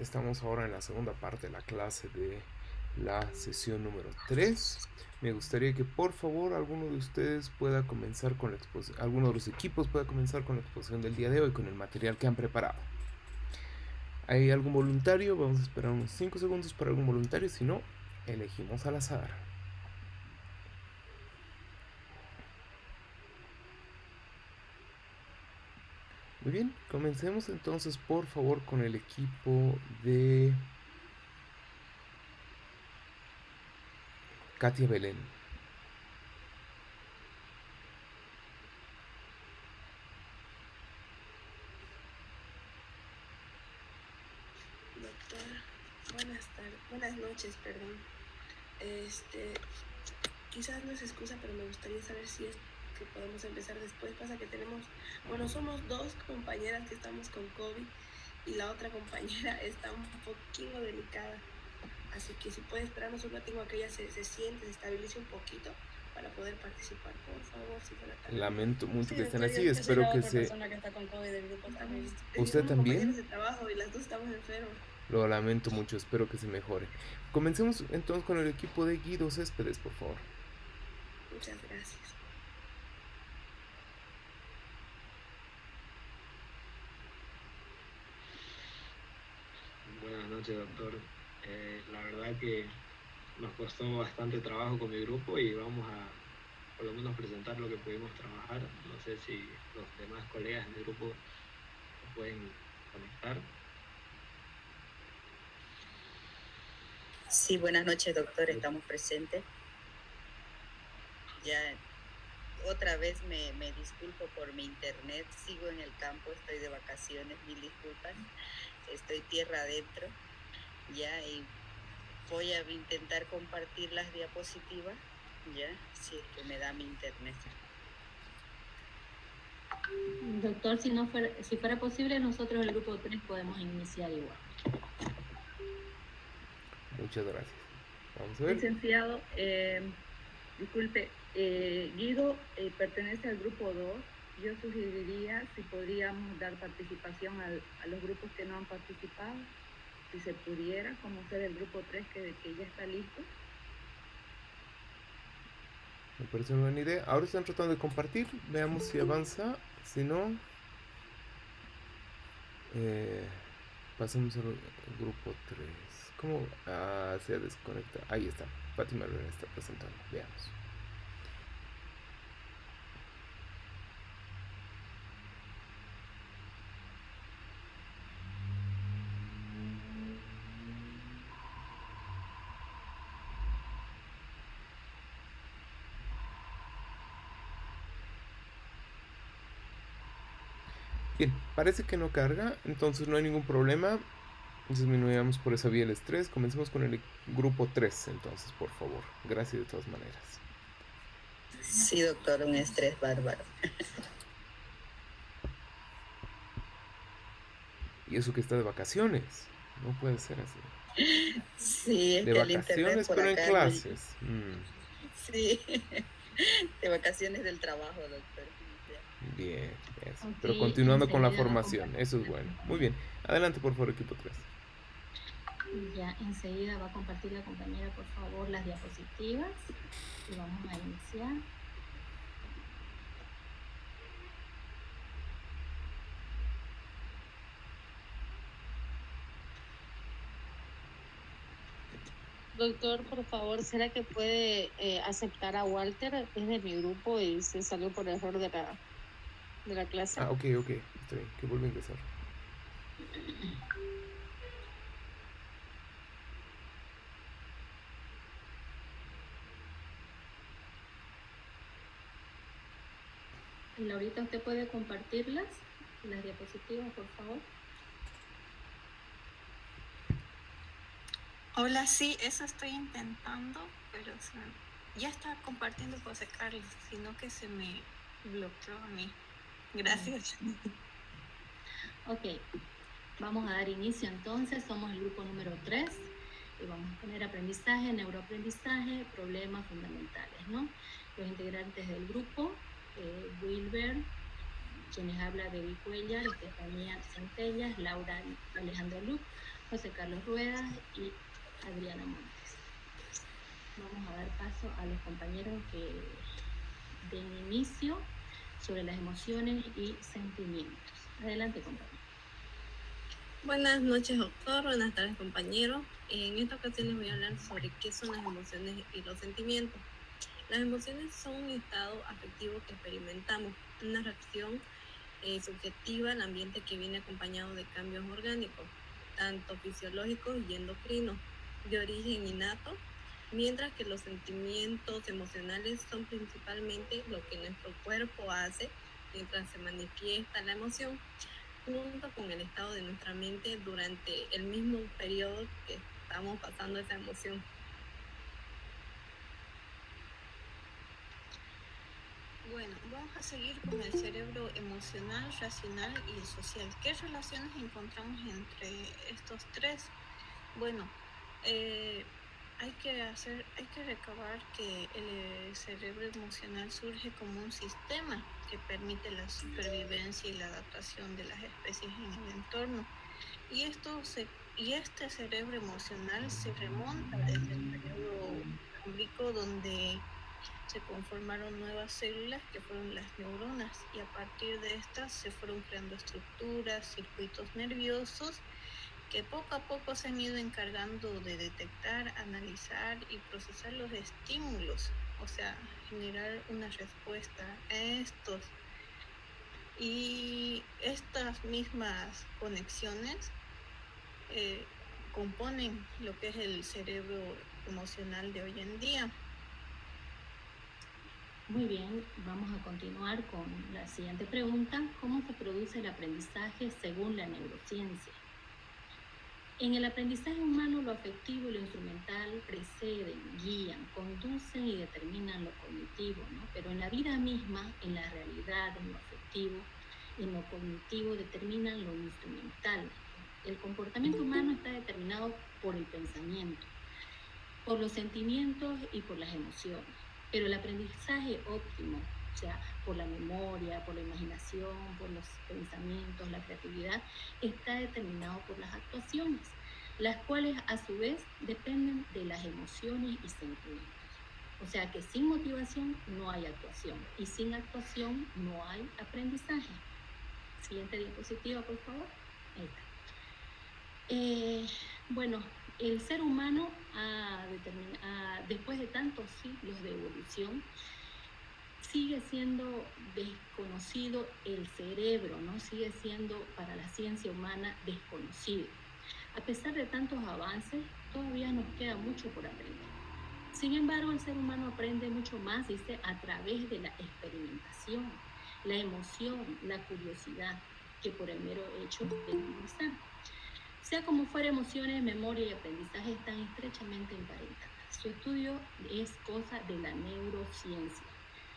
Estamos ahora en la segunda parte de la clase de la sesión número 3. Me gustaría que por favor alguno de ustedes pueda comenzar con la exposición, alguno de los equipos pueda comenzar con la exposición del día de hoy, con el material que han preparado. ¿Hay algún voluntario? Vamos a esperar unos 5 segundos para algún voluntario, si no, elegimos al azar. Muy bien, comencemos entonces por favor con el equipo de Katia Belén. Doctor, buenas noches, perdón. Quizás no es excusa, pero me gustaría saber si es que podemos empezar después. Pasa que somos dos compañeras que estamos con COVID y la otra compañera está un poquito delicada. Así que si puede esperarnos un ratito a que ella se siente, se estabilice un poquito para poder participar, por favor, si fuera tan Lamento mucho sí, que estén doctor, así, yo soy espero la que otra se... persona que está con COVID del grupo también. ¿Usted Somos también? compañeros de trabajo y las dos estamos enfermas. Lo lamento mucho, espero que se mejore. Comencemos entonces con el equipo de Guido Céspedes, por favor. Muchas gracias. Buenas noches, doctor. La verdad que nos costó bastante trabajo con mi grupo y vamos a por lo menos presentar lo que pudimos trabajar. No sé si los demás colegas del grupo pueden conectar. Sí, buenas noches, doctor. Estamos presentes. Ya otra vez me disculpo por mi internet. Sigo en el campo, estoy de vacaciones, mil disculpas. Estoy tierra adentro. Ya, y voy a intentar compartir las diapositivas, ya, si es que me da mi internet. Doctor, si fuera posible, nosotros el grupo 3 podemos iniciar igual. Muchas gracias. Vamos a ver. Licenciado, disculpe, Guido pertenece al grupo 2. Yo sugeriría si podríamos dar participación a los grupos que no han participado, si se pudiera, como ser el grupo 3 que ya está listo. Me parece una buena idea. Ahora están tratando de compartir. Veamos si avanza. Si no, pasemos al grupo 3. ¿Cómo? Se desconecta. Ahí está. Fátima Lorena está presentando. Veamos. Bien, parece que no carga, entonces no hay ningún problema. Disminuyamos por esa vía el estrés. Comencemos con el grupo 3, entonces, por favor. Gracias de todas maneras. Sí, doctor, un estrés bárbaro. Y eso que está de vacaciones. No puede ser así. Sí, es de que vacaciones, pero en clases. Sí, de vacaciones del trabajo, doctor. Bien, eso. Okay, Pero continuando con la formación, eso es bueno. Muy bien, adelante por favor, equipo 3. Ya, enseguida va a compartir la compañera, por favor, las diapositivas y vamos a iniciar. Doctor, por favor, ¿será que puede aceptar a Walter? Es de mi grupo y se salió por error de la clase. Ah, ok, está bien, que vuelva a ingresar. Laurita, ¿usted puede compartirlas? Las diapositivas, por favor. Hola, sí, eso estoy intentando, pero ya está compartiendo José Carlos, sino que se me bloqueó a mí. Gracias. Ok, vamos a dar inicio entonces. Somos el grupo número 3 y vamos a poner aprendizaje, neuroaprendizaje, problemas fundamentales, ¿no? Los integrantes del grupo, Wilber, quienes habla de Cuellar, Estefanía Centellas, Laura Alejandra Luc, José Carlos Ruedas y Adriana Montes. Vamos a dar paso a los compañeros que den inicio sobre las emociones y sentimientos. Adelante, compañero. Buenas noches, doctor. Buenas tardes, compañeros. En esta ocasión les voy a hablar sobre qué son las emociones y los sentimientos. Las emociones son un estado afectivo que experimentamos, una reacción subjetiva al ambiente que viene acompañado de cambios orgánicos, tanto fisiológicos y endocrinos, de origen innato, mientras que los sentimientos emocionales son principalmente lo que nuestro cuerpo hace mientras se manifiesta la emoción, junto con el estado de nuestra mente durante el mismo periodo que estamos pasando esa emoción. Bueno, vamos a seguir con el cerebro emocional, racional y social. ¿Qué relaciones encontramos entre estos tres? Bueno, hay que recabar que el cerebro emocional surge como un sistema que permite la supervivencia y la adaptación de las especies en el entorno. Y este cerebro emocional se remonta desde el periodo cámbrico, donde se conformaron nuevas células que fueron las neuronas, y a partir de estas se fueron creando estructuras, circuitos nerviosos que poco a poco se han ido encargando de detectar, analizar y procesar los estímulos, o sea, generar una respuesta a estos. Y estas mismas conexiones componen lo que es el cerebro emocional de hoy en día. Muy bien, vamos a continuar con la siguiente pregunta. ¿Cómo se produce el aprendizaje según la neurociencia? En el aprendizaje humano, lo afectivo y lo instrumental preceden, guían, conducen y determinan lo cognitivo, ¿no? Pero en la vida misma, en la realidad, en lo afectivo, en lo cognitivo, determinan lo instrumental. El comportamiento humano está determinado por el pensamiento, por los sentimientos y por las emociones. Pero el aprendizaje óptimo, o sea, por la memoria, por la imaginación, por los pensamientos, la creatividad, está determinado por las actuaciones, las cuales a su vez dependen de las emociones y sentimientos. O sea que sin motivación no hay actuación y sin actuación no hay aprendizaje. Siguiente diapositiva, por favor. Ahí está. Bueno, el ser humano después de tantos siglos de evolución, sigue siendo desconocido el cerebro, ¿no? Sigue siendo para la ciencia humana desconocido. A pesar de tantos avances, todavía nos queda mucho por aprender. Sin embargo, el ser humano aprende mucho más, dice, a través de la experimentación, la emoción, la curiosidad, que por el mero hecho de memorizar. Sea como fuera, emociones, memoria y aprendizaje están estrechamente emparentadas. Su estudio es cosa de la neurociencia.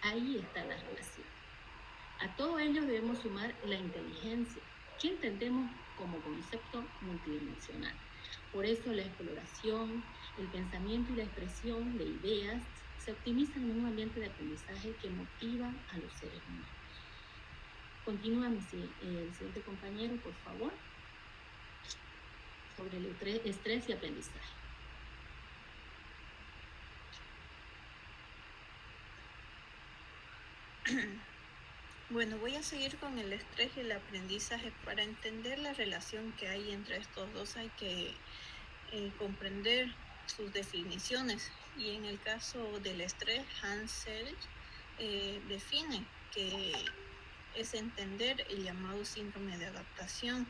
Ahí está la relación. A todo ello debemos sumar la inteligencia, que entendemos como concepto multidimensional. Por eso la exploración, el pensamiento y la expresión de ideas se optimizan en un ambiente de aprendizaje que motiva a los seres humanos. Continúa el siguiente compañero, por favor, sobre el estrés y aprendizaje. Bueno, voy a seguir con el estrés y el aprendizaje. Para entender la relación que hay entre estos dos hay que comprender sus definiciones. Y en el caso del estrés, Hans Selye define que es entender el llamado síndrome de adaptación.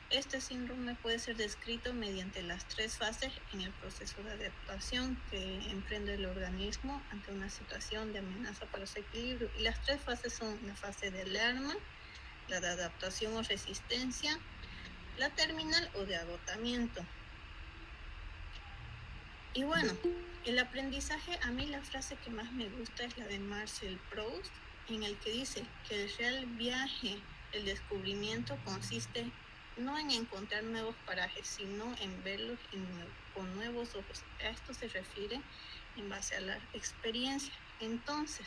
Este síndrome puede ser descrito mediante las tres fases en el proceso de adaptación que emprende el organismo ante una situación de amenaza para su equilibrio. Y las tres fases son la fase de alarma, la de adaptación o resistencia, la terminal o de agotamiento. Y bueno, el aprendizaje, a mí la frase que más me gusta es la de Marcel Proust, en el que dice que el real viaje, el descubrimiento consiste no en encontrar nuevos parajes, sino en verlos con nuevos ojos. A esto se refiere en base a la experiencia. Entonces,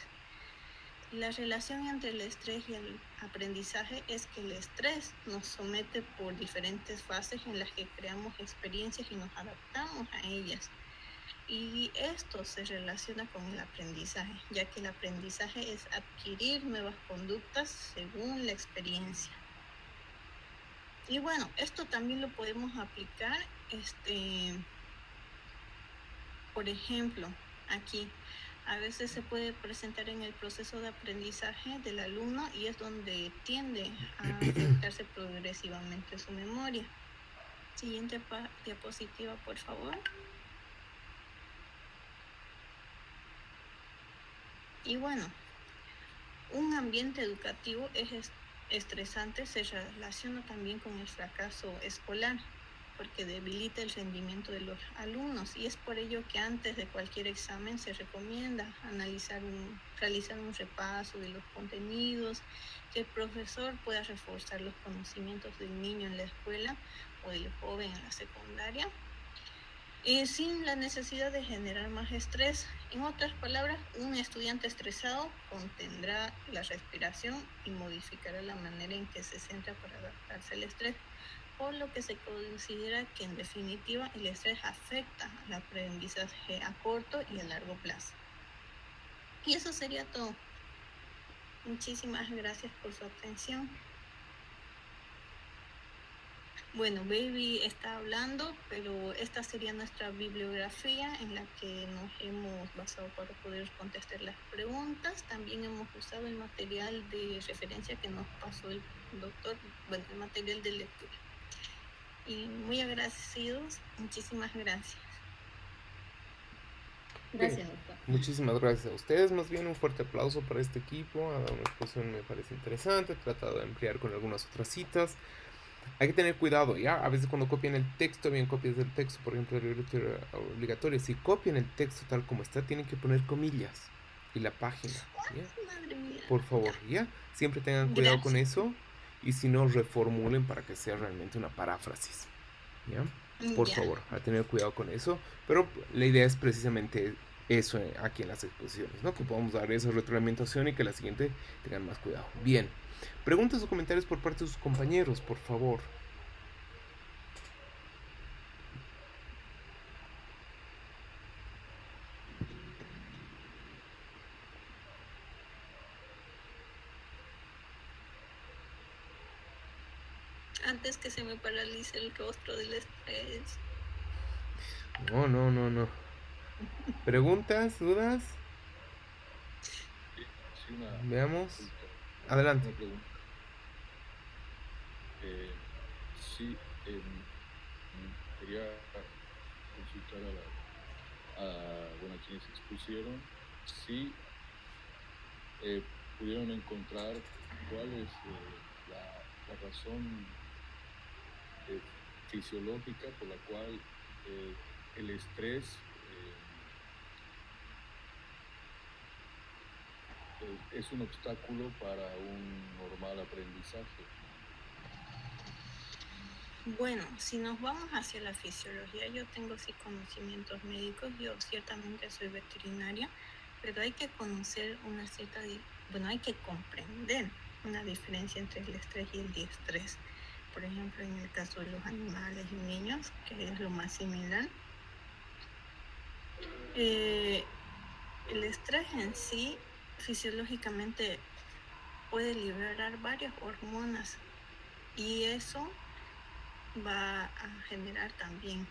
La relación entre el estrés y el aprendizaje es que el estrés nos somete por diferentes fases en las que creamos experiencias y nos adaptamos a ellas. Y esto se relaciona con el aprendizaje, ya que el aprendizaje es adquirir nuevas conductas según la experiencia. Y bueno, esto también lo podemos aplicar, por ejemplo, aquí. A veces se puede presentar en el proceso de aprendizaje del alumno y es donde tiende a afectarse progresivamente su memoria. Siguiente diapositiva, por favor. Y bueno, un ambiente educativo estresante se relaciona también con el fracaso escolar, porque debilita el rendimiento de los alumnos, y es por ello que antes de cualquier examen se recomienda realizar un repaso de los contenidos, que el profesor pueda reforzar los conocimientos del niño en la escuela o del joven en la secundaria, sin la necesidad de generar más estrés. En otras palabras, un estudiante estresado contendrá la respiración y modificará la manera en que se centra para adaptarse al estrés, por lo que se considera que en definitiva el estrés afecta al aprendizaje a corto y a largo plazo. Y eso sería todo. Muchísimas gracias por su atención. Bueno, Baby está hablando, pero esta sería nuestra bibliografía en la que nos hemos basado para poder contestar las preguntas. También hemos usado el material de referencia que nos pasó el doctor, bueno, el material de lectura. Y muy agradecidos, muchísimas gracias. Gracias, doctor. Muchísimas gracias a ustedes. Más bien un fuerte aplauso para este equipo. Ha dado una exposición, me parece interesante. He tratado de ampliar con algunas otras citas. Hay que tener cuidado, ¿ya? A veces cuando copian el texto, bien copias del texto, por ejemplo, de literatura obligatoria, si copian el texto tal como está, tienen que poner comillas y la página, ¿ya? Madre mía. Por favor, ¿ya? Siempre tengan cuidado con eso, y si no, reformulen para que sea realmente una paráfrasis, ¿ya? Por favor, a tener cuidado con eso, pero la idea es precisamente eso aquí en las exposiciones, ¿no? Que podamos dar esa retroalimentación y que la siguiente tengan más cuidado. Bien. Preguntas o comentarios por parte de sus compañeros, por favor. Antes que se me paralice el rostro del estrés. No. ¿Preguntas? ¿Dudas? Sí, Veamos. Adelante. Una pregunta. Sí, quería consultar a quienes expusieron si pudieron encontrar cuál es la razón fisiológica por la cual el estrés es un obstáculo para un normal aprendizaje. Bueno, si nos vamos hacia la fisiología, yo tengo sí conocimientos médicos, yo ciertamente soy veterinaria, pero hay que conocer hay que comprender una diferencia entre el estrés y el diestrés. Por ejemplo, en el caso de los animales y niños, que es lo más similar, el estrés en sí fisiológicamente puede liberar varias hormonas, y eso va a generar también,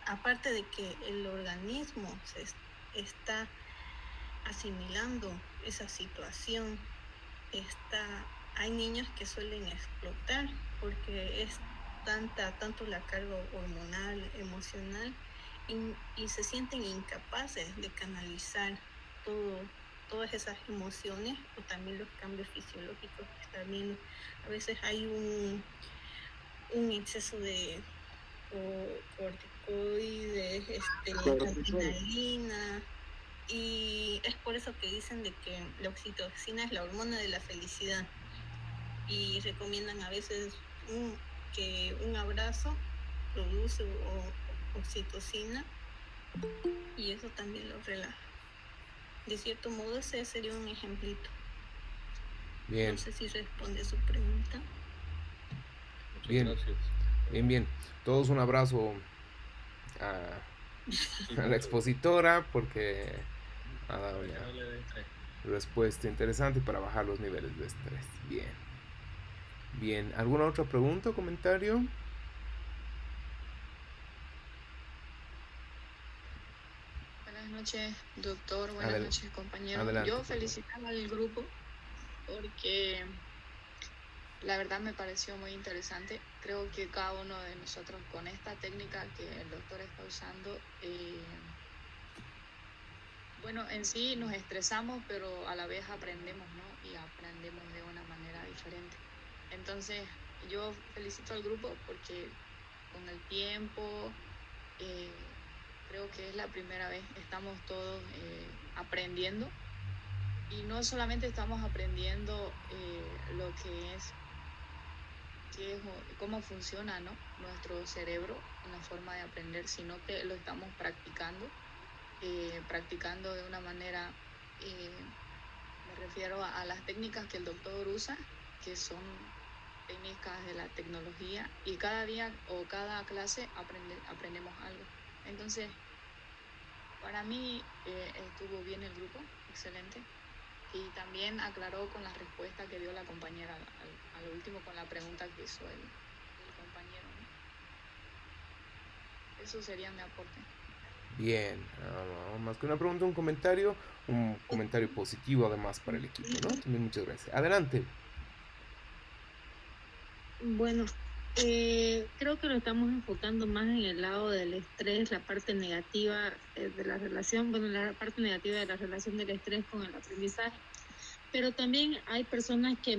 aparte de que el organismo se está asimilando esa situación, hay niños que suelen explotar porque es tanto la carga hormonal, emocional, y se sienten incapaces de canalizar todas esas emociones, o también los cambios fisiológicos que están viendo. A veces hay un exceso de corticoides, adrenalina, y es por eso que dicen de que la oxitocina es la hormona de la felicidad, y recomiendan a veces que un abrazo produce oxitocina, y eso también lo relaja. De cierto modo, ese sería un ejemplito. Bien, No sé si responde a su pregunta. Muchas bien, gracias. bien. Todos un abrazo a, Sí, a la muchas expositora porque ha gracias. dado Para que una no le dé estrés. respuesta interesante para bajar los niveles de estrés. Bien, bien. ¿Alguna otra pregunta o comentario? Buenas noches, doctor. Buenas Adel- noches, compañeros. adelante, Yo por favor. felicitaba al grupo porque la verdad me pareció muy interesante. Creo que cada uno de nosotros con esta técnica que el doctor está usando, bueno, en sí nos estresamos, pero a la vez aprendemos, ¿no? Y aprendemos de una manera diferente. Entonces, yo felicito al grupo porque con el tiempo, eh, creo que es la primera vez, estamos todos aprendiendo. Y no solamente estamos aprendiendo lo que es, cómo funciona, ¿no? Nuestro cerebro, una forma de aprender, sino que lo estamos practicando de una manera, me refiero a las técnicas que el doctor usa, que son técnicas de la tecnología, y cada día o cada clase aprendemos algo. Entonces, para mí estuvo bien el grupo, excelente. Y también aclaró con la respuesta que dio la compañera al último, con la pregunta que hizo el compañero, ¿no? Eso sería mi aporte. Bien, más que una pregunta, un comentario positivo además para el equipo, ¿no? También muchas gracias. Adelante. Bueno, creo que lo estamos enfocando más en el lado del estrés, la parte negativa de la relación, bueno, la parte negativa de la relación del estrés con el aprendizaje. Pero también hay personas que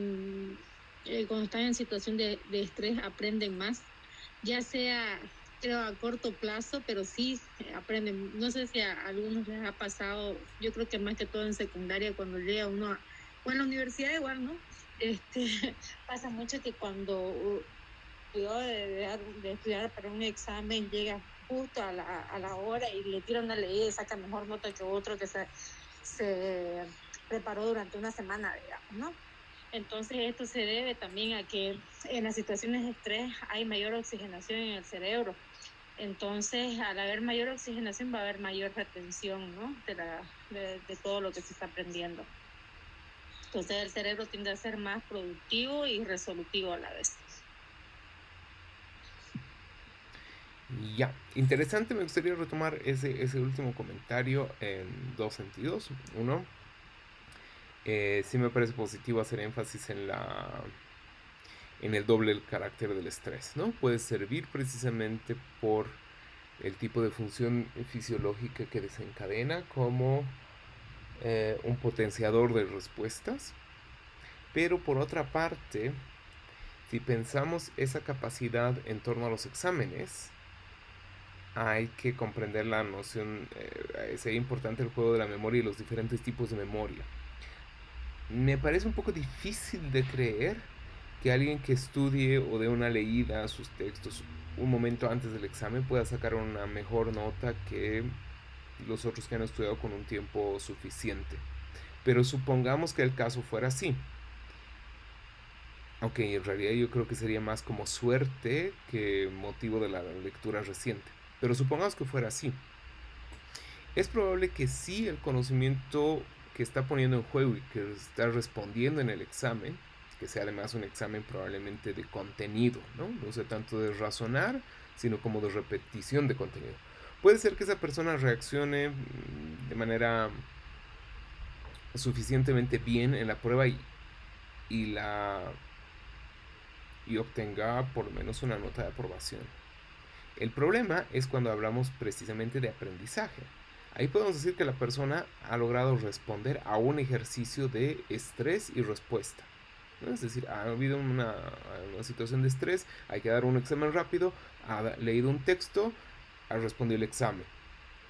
cuando están en situación de estrés aprenden más, ya sea, creo, a corto plazo, pero sí aprenden. No sé si a algunos les ha pasado, yo creo que más que todo en secundaria, cuando llega uno o en la universidad igual, ¿no? Pasa mucho que cuando de estudiar para un examen llega justo a la hora y le tiran una ley y saca mejor nota que otro que se preparó durante una semana, digamos, ¿no? Entonces esto se debe también a que en las situaciones de estrés hay mayor oxigenación en el cerebro. Entonces, al haber mayor oxigenación va a haber mayor retención, ¿no? de todo lo que se está aprendiendo. Entonces el cerebro tiende a ser más productivo y resolutivo a la vez. Ya, interesante, me gustaría retomar ese último comentario en dos sentidos. Uno, sí me parece positivo hacer énfasis en el doble carácter del estrés, ¿no? Puede servir precisamente por el tipo de función fisiológica que desencadena como un potenciador de respuestas, pero por otra parte, si pensamos esa capacidad en torno a los exámenes, hay que comprender la noción, sería importante el juego de la memoria y los diferentes tipos de memoria. Me parece un poco difícil de creer que alguien que estudie o dé una leída a sus textos un momento antes del examen pueda sacar una mejor nota que los otros que han estudiado con un tiempo suficiente. Pero supongamos que el caso fuera así. Aunque en realidad yo creo que sería más como suerte que motivo de la lectura reciente. Pero supongamos que fuera así. Es probable que sí el conocimiento que está poniendo en juego y que está respondiendo en el examen, que sea además un examen probablemente de contenido, ¿no? No sea tanto de razonar, sino como de repetición de contenido. Puede ser que esa persona reaccione de manera suficientemente bien en la prueba y obtenga por lo menos una nota de aprobación. El problema es cuando hablamos precisamente de aprendizaje. Ahí podemos decir que la persona ha logrado responder a un ejercicio de estrés y respuesta, ¿no? Es decir, ha habido una situación de estrés, hay que dar un examen rápido, ha leído un texto, ha respondido el examen.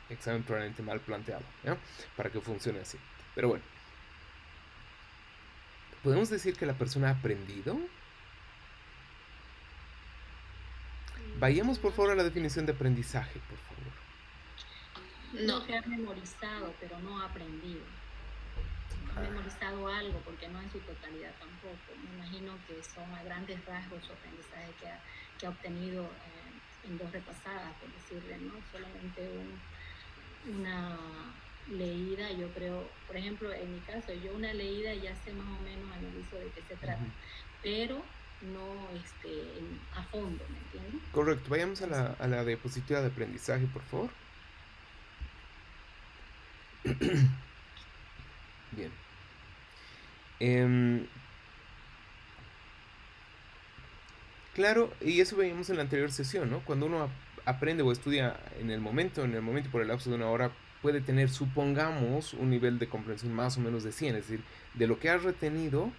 Examen probablemente mal planteado, ¿no? Para que funcione así. Pero bueno, ¿podemos decir que la persona ha aprendido? Vayamos por favor a la definición de aprendizaje, por favor. No, que ha memorizado, pero no ha aprendido. memorizado algo, porque no en su totalidad tampoco. Me imagino que son a grandes rasgos su aprendizaje que ha obtenido en 2 repasadas, por decirle, ¿no? Solamente una leída, yo creo, por ejemplo, en mi caso, yo una leída ya sé más o menos, analizo de qué se trata, pero no a fondo, ¿me entiendes? Correcto, vayamos a la diapositiva de aprendizaje, por favor. Bien. Claro, y eso veíamos en la anterior sesión, ¿no? Cuando uno aprende o estudia en el momento y por el lapso de una hora, puede tener, supongamos, un nivel de comprensión más o menos de 100, es decir, de lo que has retenido,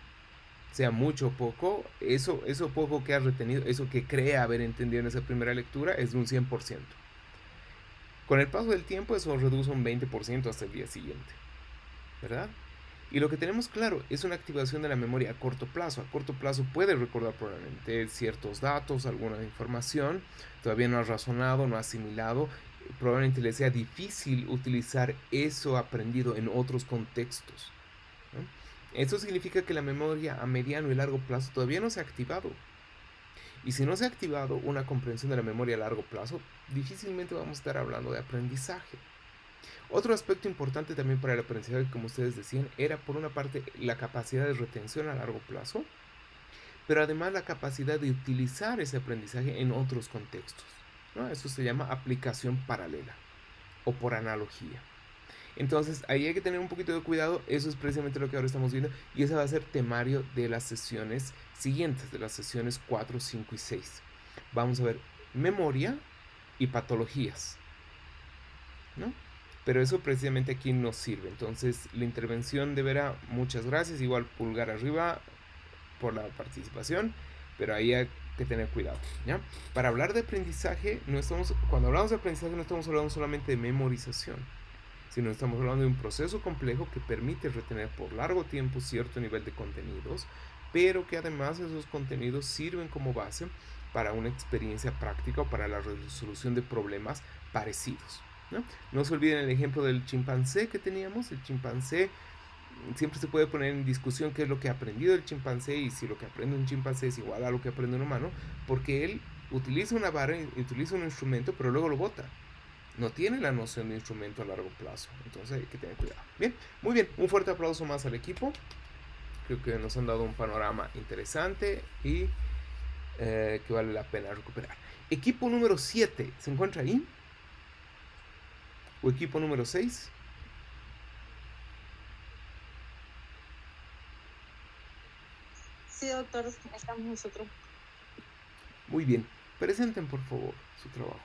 sea mucho o poco, eso poco que has retenido, eso que cree haber entendido en esa primera lectura, es de un 100%. Con el paso del tiempo, eso reduce un 20% hasta el día siguiente, ¿verdad? Y lo que tenemos claro es una activación de la memoria a corto plazo. A corto plazo puede recordar probablemente ciertos datos, alguna información, todavía no has razonado, no has asimilado, probablemente le sea difícil utilizar eso aprendido en otros contextos, ¿no? Eso significa que la memoria a mediano y largo plazo todavía no se ha activado. Y si no se ha activado una comprensión de la memoria a largo plazo, difícilmente vamos a estar hablando de aprendizaje. Otro aspecto importante también para el aprendizaje, como ustedes decían, era por una parte la capacidad de retención a largo plazo, pero además la capacidad de utilizar ese aprendizaje en otros contextos, ¿no? Eso se llama aplicación paralela o por analogía. Entonces ahí hay que tener un poquito de cuidado, eso es precisamente lo que ahora estamos viendo y ese va a ser temario de las sesiones siguientes, de las sesiones 4, 5 y 6. Vamos a ver memoria y patologías, ¿no? Pero eso precisamente aquí nos sirve. Entonces la intervención de Vera, muchas gracias, igual pulgar arriba por la participación, pero ahí hay que tener cuidado, ¿ya? Para hablar de aprendizaje, cuando hablamos de aprendizaje no estamos hablando solamente de memorización, sino estamos hablando de un proceso complejo que permite retener por largo tiempo cierto nivel de contenidos, pero que además esos contenidos sirven como base para una experiencia práctica o para la resolución de problemas parecidos, ¿no? No se olviden el ejemplo del chimpancé que teníamos. El chimpancé, siempre se puede poner en discusión qué es lo que ha aprendido el chimpancé y si lo que aprende un chimpancé es igual a lo que aprende un humano, porque él utiliza una vara, utiliza un instrumento, pero luego lo bota. No tiene la noción de instrumento a largo plazo. Entonces hay que tener cuidado. Bien, muy bien. Un fuerte aplauso más al equipo. Creo que nos han dado un panorama interesante y que vale la pena recuperar. Equipo número 7, ¿se encuentra ahí? ¿O equipo número 6? Sí, doctor, estamos nosotros. Muy bien. Presenten, por favor, su trabajo.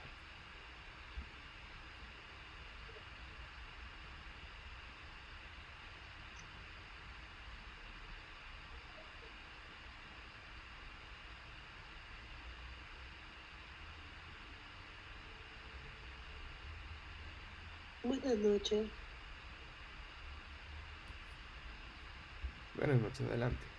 Buenas noches. Buenas noches, adelante.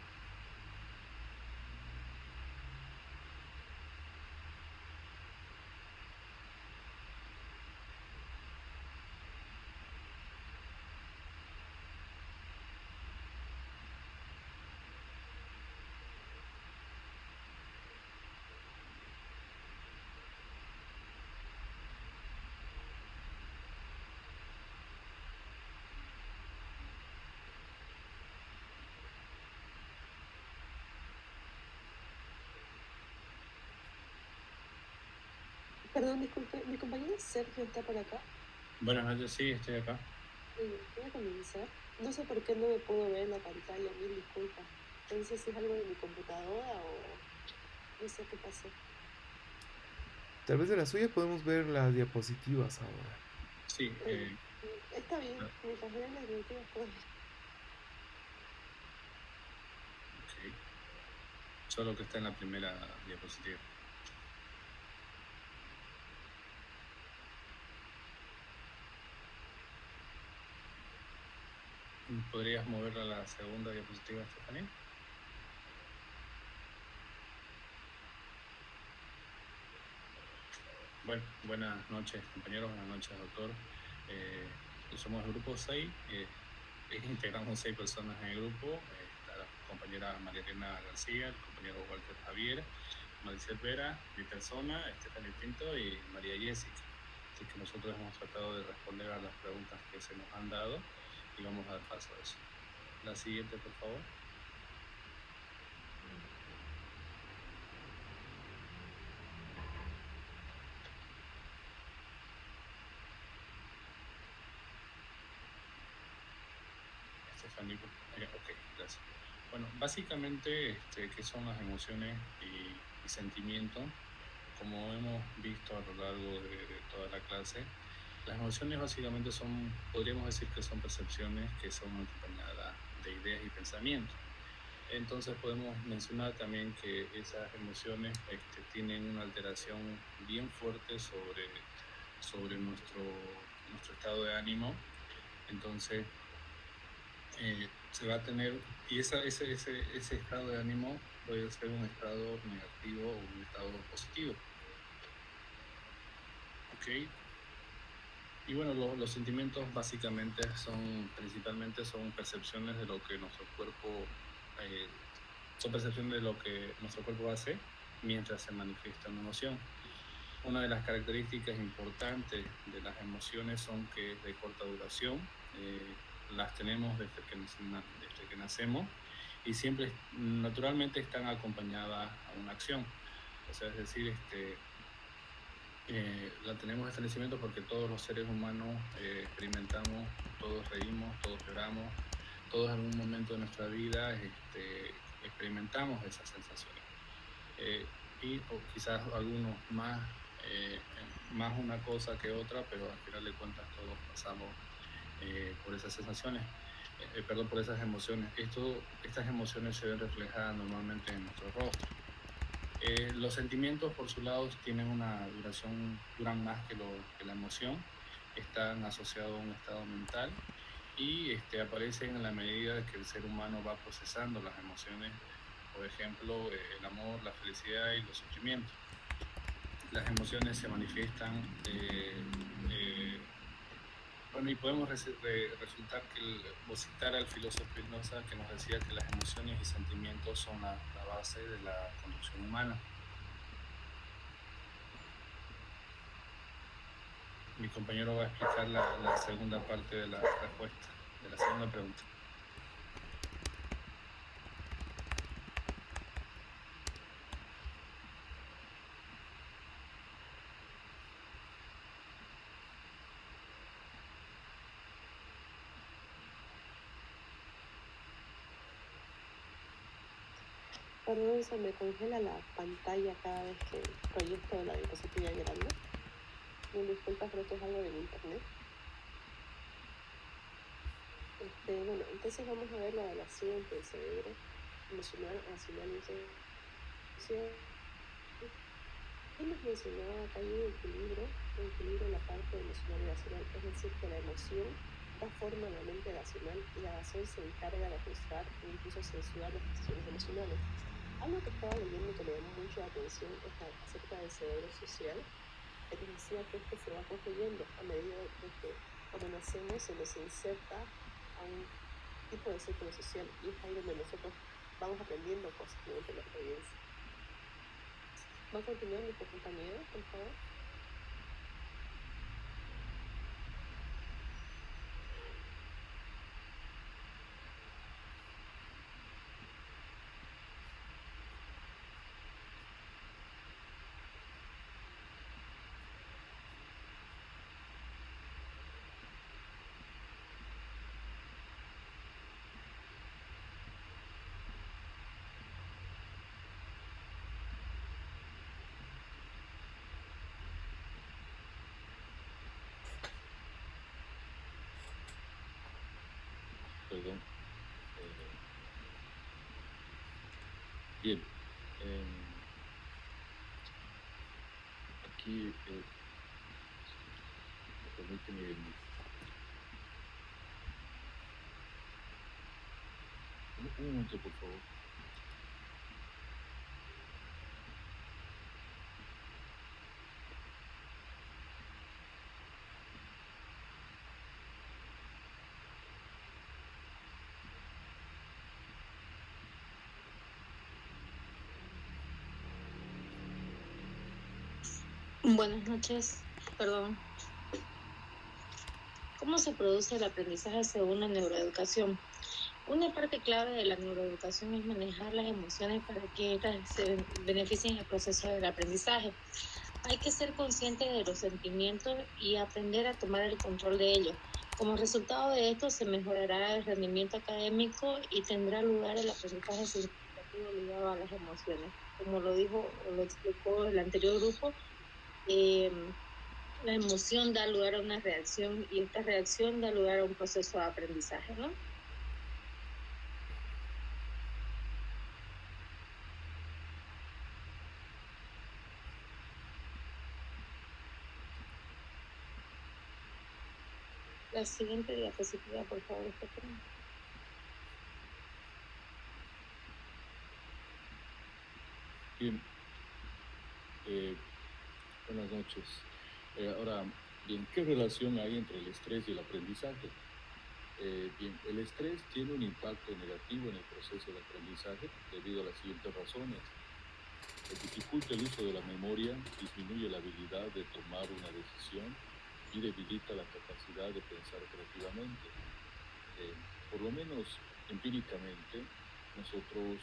Perdón, disculpe, ¿mi compañero Sergio está por acá? Buenas noches, sí, estoy acá. Voy a comenzar. No sé por qué no me puedo ver en la pantalla, mil disculpas. No sé si es algo de mi computadora o no sé qué pasó. Tal vez de la suya podemos ver las diapositivas ahora. Sí. Está bien, mientras vean las diapositivas puedo ver. Ok. Solo que está en la primera diapositiva. ¿Podrías moverla a la segunda diapositiva, Estefanía? Bueno, buenas noches, compañeros, buenas noches, doctor. Somos el grupo 6. integramos 6 personas en el grupo. Está la compañera María Elena García, el compañero Walter Javier, Maricel Vera, mi persona, Stephanie Pinto y María Jessica. Así que nosotros hemos tratado de responder a las preguntas que se nos han dado y vamos a dar paso a eso. La siguiente, por favor. Stephanie, ok, gracias. Bueno, básicamente, ¿qué son las emociones y sentimientos? Como hemos visto a lo largo de toda la clase, las emociones básicamente son, podríamos decir que son percepciones que son acompañadas de ideas y pensamientos. Entonces podemos mencionar también que esas emociones tienen una alteración bien fuerte sobre nuestro estado de ánimo. Entonces se va a tener, y ese estado de ánimo puede ser un estado negativo o un estado positivo. ¿Ok? Y bueno, los sentimientos básicamente principalmente son percepciones de lo que nuestro cuerpo, hace mientras se manifiesta una emoción. Una de las características importantes de las emociones son que es de corta duración, las tenemos desde que nacemos y siempre naturalmente están acompañadas a una acción. O sea, es decir, la tenemos este nacimiento porque todos los seres humanos experimentamos, todos reímos, todos lloramos, todos en algún momento de nuestra vida experimentamos esas sensaciones. O quizás algunos más una cosa que otra, pero al final de cuentas todos pasamos por esas sensaciones, por esas emociones. Estas emociones se ven reflejadas normalmente en nuestro rostro. Los sentimientos, por su lado, tienen una duración, duran más que la emoción, están asociados a un estado mental y aparecen en la medida de que el ser humano va procesando las emociones, por ejemplo, el amor, la felicidad y los sufrimientos. Las emociones se manifiestan, y podemos resultar o citar al filósofo Spinoza, que nos decía que las emociones y sentimientos son la base de la conducción humana. Mi compañero va a explicar la segunda parte de la respuesta, de la segunda pregunta. Perdón, se me congela la pantalla cada vez que proyecto la diapositiva grande. Me disculpa, pero esto es algo de mi internet. Bueno, entonces vamos a ver la evaluación del cerebro emocional, racional y social. Y nos mencionaba que hay un equilibrio en la parte emocional y racional, es decir, que la emoción da forma a la mente racional y la razón se encarga de ajustar e incluso censurar las decisiones emocionales. Algo que estaba leyendo que me llamó mucho la atención es acerca del cerebro social, que nos decía que este se va construyendo a medida de que cuando nacemos se nos inserta a un tipo de círculo social y es ahí donde nosotros vamos aprendiendo cosas mediante la experiencia. ¿Va a continuar nuestro compañero, por favor? Perdón. Bien. Aquí permíteme un momento, por favor. Buenas noches, perdón. ¿Cómo se produce el aprendizaje según la neuroeducación? Una parte clave de la neuroeducación es manejar las emociones para que éstas se beneficien el proceso del aprendizaje. Hay que ser consciente de los sentimientos y aprender a tomar el control de ellos. Como resultado de esto se mejorará el rendimiento académico y tendrá lugar el aprendizaje significativo ligado a las emociones. Como lo dijo o lo explicó el anterior grupo, la emoción da lugar a una reacción y esta reacción da lugar a un proceso de aprendizaje, ¿no? La siguiente diapositiva, por favor, Estefania. Bien, buenas noches. Ahora, bien, ¿qué relación hay entre el estrés y el aprendizaje? Bien, el estrés tiene un impacto negativo en el proceso de aprendizaje debido a las siguientes razones. Dificulta el uso de la memoria, disminuye la habilidad de tomar una decisión y debilita la capacidad de pensar creativamente. Por lo menos empíricamente, nosotros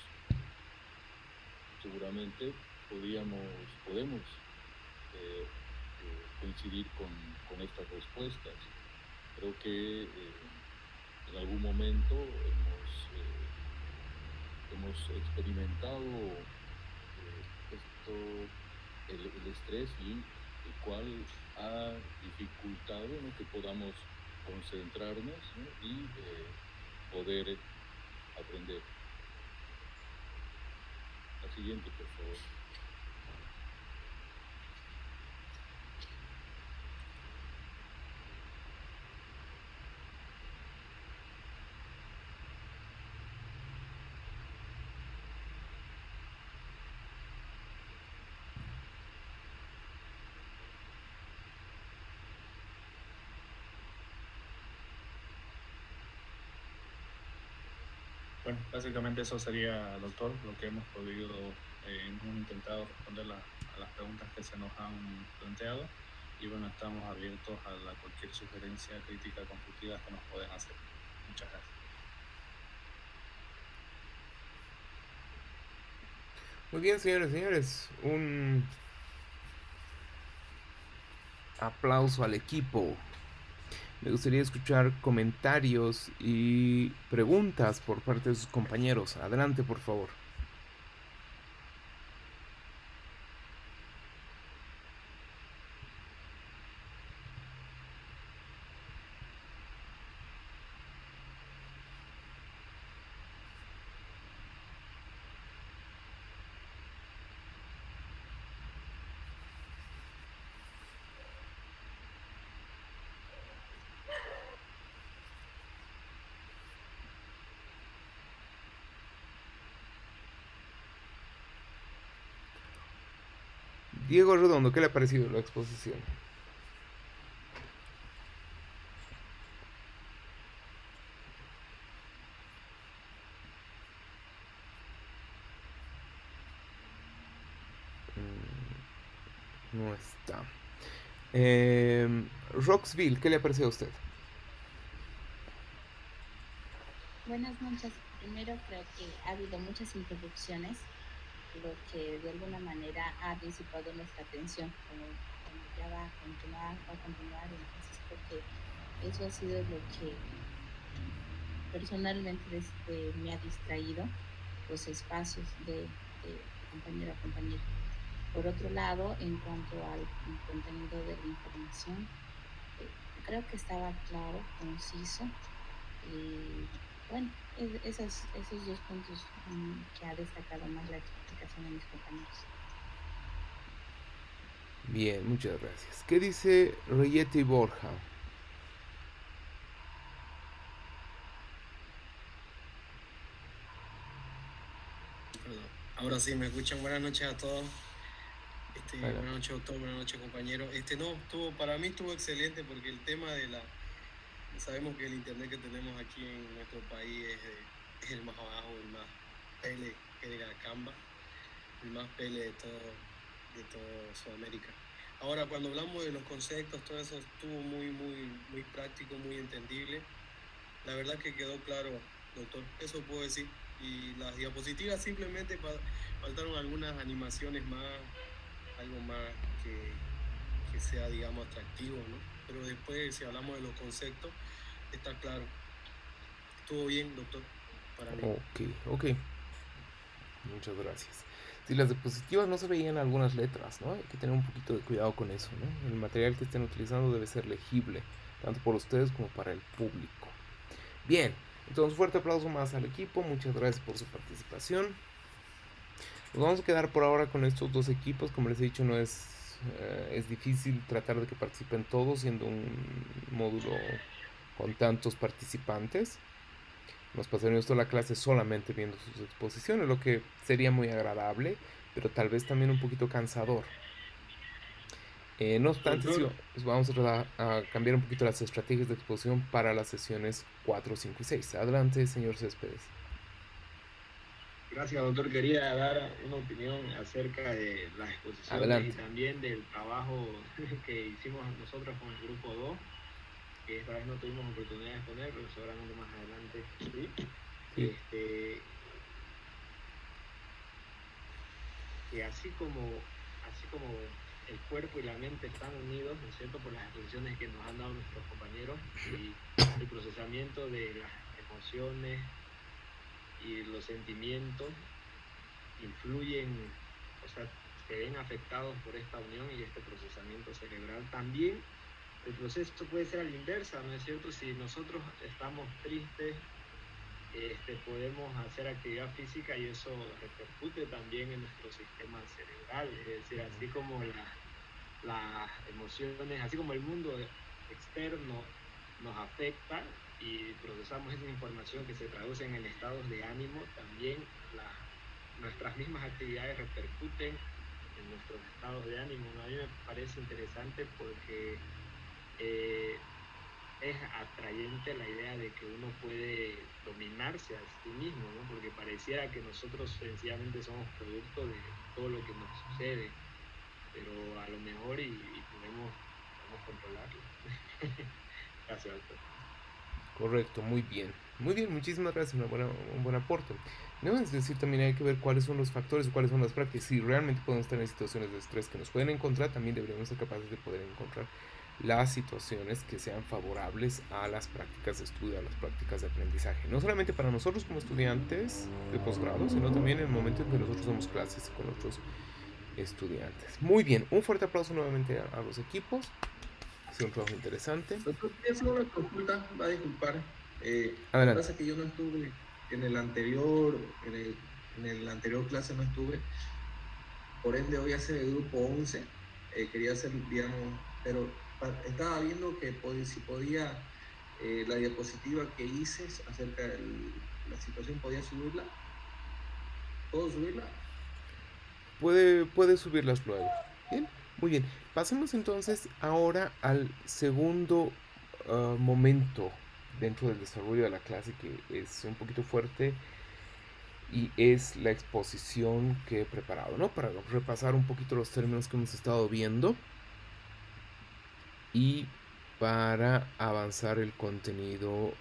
seguramente podemos coincidir con estas respuestas. Creo que en algún momento hemos experimentado el estrés y el cual ha dificultado, ¿no?, que podamos concentrarnos, ¿no?, y poder aprender. La siguiente, por favor. Bueno, básicamente eso sería, doctor, lo que hemos podido, hemos intentado responder a las preguntas que se nos han planteado y bueno, estamos abiertos a cualquier sugerencia, crítica, constructiva que nos pueden hacer. Muchas gracias. Muy bien, señores y señores, un aplauso al equipo. Me gustaría escuchar comentarios y preguntas por parte de sus compañeros. Adelante, por favor. Diego Redondo, ¿qué le ha parecido la exposición? No está. Roxville, ¿qué le ha parecido a usted? Buenas noches. Primero creo que ha habido muchas interrupciones, lo que de alguna manera ha disipado nuestra atención, como ya va a continuar, entonces creo que eso ha sido lo que personalmente me ha distraído los espacios de compañero a compañero. Por otro lado, en cuanto al contenido de la información, creo que estaba claro, conciso, y bueno, esos dos puntos que ha destacado más la explicación de mis compañeros. Bien, muchas gracias. ¿Qué dice Royete Borja? Ahora sí, me escuchan. Buenas noches a todos. Buenas noches, doctor. Buenas noches, compañero. Para mí estuvo excelente porque el tema sabemos que el internet que tenemos aquí en nuestro país es el más bajo, el más pele que diga Canva, el más pele de todo Sudamérica. Ahora, cuando hablamos de los conceptos, todo eso estuvo muy práctico, muy entendible. La verdad que quedó claro, doctor, eso puedo decir. Y las diapositivas simplemente faltaron algunas animaciones más, algo más que sea, digamos, atractivo, ¿no? Pero después, si hablamos de los conceptos, está claro. Estuvo bien, doctor, para mí. Ok. Muchas gracias. Si las diapositivas no se veían algunas letras, ¿no? Hay que tener un poquito de cuidado con eso, ¿no? El material que estén utilizando debe ser legible, tanto por ustedes como para el público. Bien, entonces fuerte aplauso más al equipo, muchas gracias por su participación. Nos vamos a quedar por ahora con estos dos equipos, como les he dicho, es difícil tratar de que participen todos siendo un módulo con tantos participantes. Nos pasaremos toda la clase solamente viendo sus exposiciones, lo que sería muy agradable, pero tal vez también un poquito cansador. No obstante, sí, vamos a cambiar un poquito las estrategias de exposición para las sesiones 4, 5 y 6. Adelante, señor Céspedes. Gracias, doctor. Quería dar una opinión acerca de las exposiciones. Adelante. Y también del trabajo que hicimos nosotros con el grupo 2, que esta vez no tuvimos oportunidad de exponer, pero seguramente más adelante sí. Que así como el cuerpo y la mente están unidos, ¿no es cierto?, por las exposiciones que nos han dado nuestros compañeros, y el procesamiento de las emociones y los sentimientos influyen, o sea, se ven afectados por esta unión y este procesamiento cerebral. También el proceso puede ser a la inversa, ¿no es cierto? Si nosotros estamos tristes, podemos hacer actividad física y eso repercute también en nuestro sistema cerebral. Es decir, así como las emociones, así como el mundo externo nos afecta y procesamos esa información que se traduce en estados de ánimo, también nuestras mismas actividades repercuten en nuestros estados de ánimo. A mí me parece interesante porque es atrayente la idea de que uno puede dominarse a sí mismo, ¿no? Porque pareciera que nosotros sencillamente somos producto de todo lo que nos sucede, pero a lo mejor y podemos controlarlo. Gracias, doctor. Correcto, muy bien, muchísimas gracias, un buen aporte. No, es decir, también hay que ver cuáles son los factores y cuáles son las prácticas. Si realmente podemos estar en situaciones de estrés que nos pueden encontrar, también deberíamos ser capaces de poder encontrar las situaciones que sean favorables a las prácticas de estudio, a las prácticas de aprendizaje. No solamente para nosotros como estudiantes de posgrado, sino también en el momento en que nosotros damos clases con otros estudiantes. Muy bien, un fuerte aplauso nuevamente a los equipos. Ha sido un trabajo interesante. Doctor, quería hacer una consulta, va a disculpar. Adelante. Lo que pasa es que yo no estuve en el anterior clase, no estuve. Por ende, hoy hace el grupo 11. Quería hacer, digamos, pero estaba viendo que si podía, la diapositiva que hice acerca de la situación, ¿podía subirla? ¿Puedo subirla? Puede subirlas luego. Bien, muy bien. Pasemos entonces ahora al segundo momento dentro del desarrollo de la clase, que es un poquito fuerte, y es la exposición que he preparado, ¿no? Para repasar un poquito los términos que hemos estado viendo y para avanzar el contenido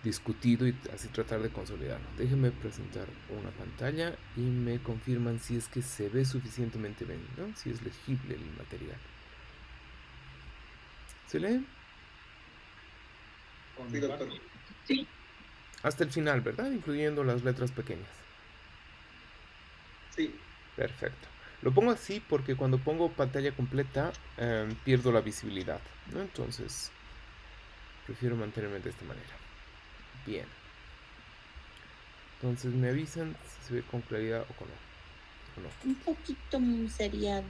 discutido y así tratar de consolidarlo. Déjenme presentar una pantalla y me confirman si es que se ve suficientemente bien, ¿no? Si es legible el material. ¿Se lee? Sí, doctor. Sí. Hasta el final, ¿verdad? Incluyendo las letras pequeñas. Sí. Perfecto. Lo pongo así porque cuando pongo pantalla completa pierdo la visibilidad, ¿no? Entonces prefiero mantenerme de esta manera. Bien. Entonces me avisan si se ve con claridad o no. Un poquito sería un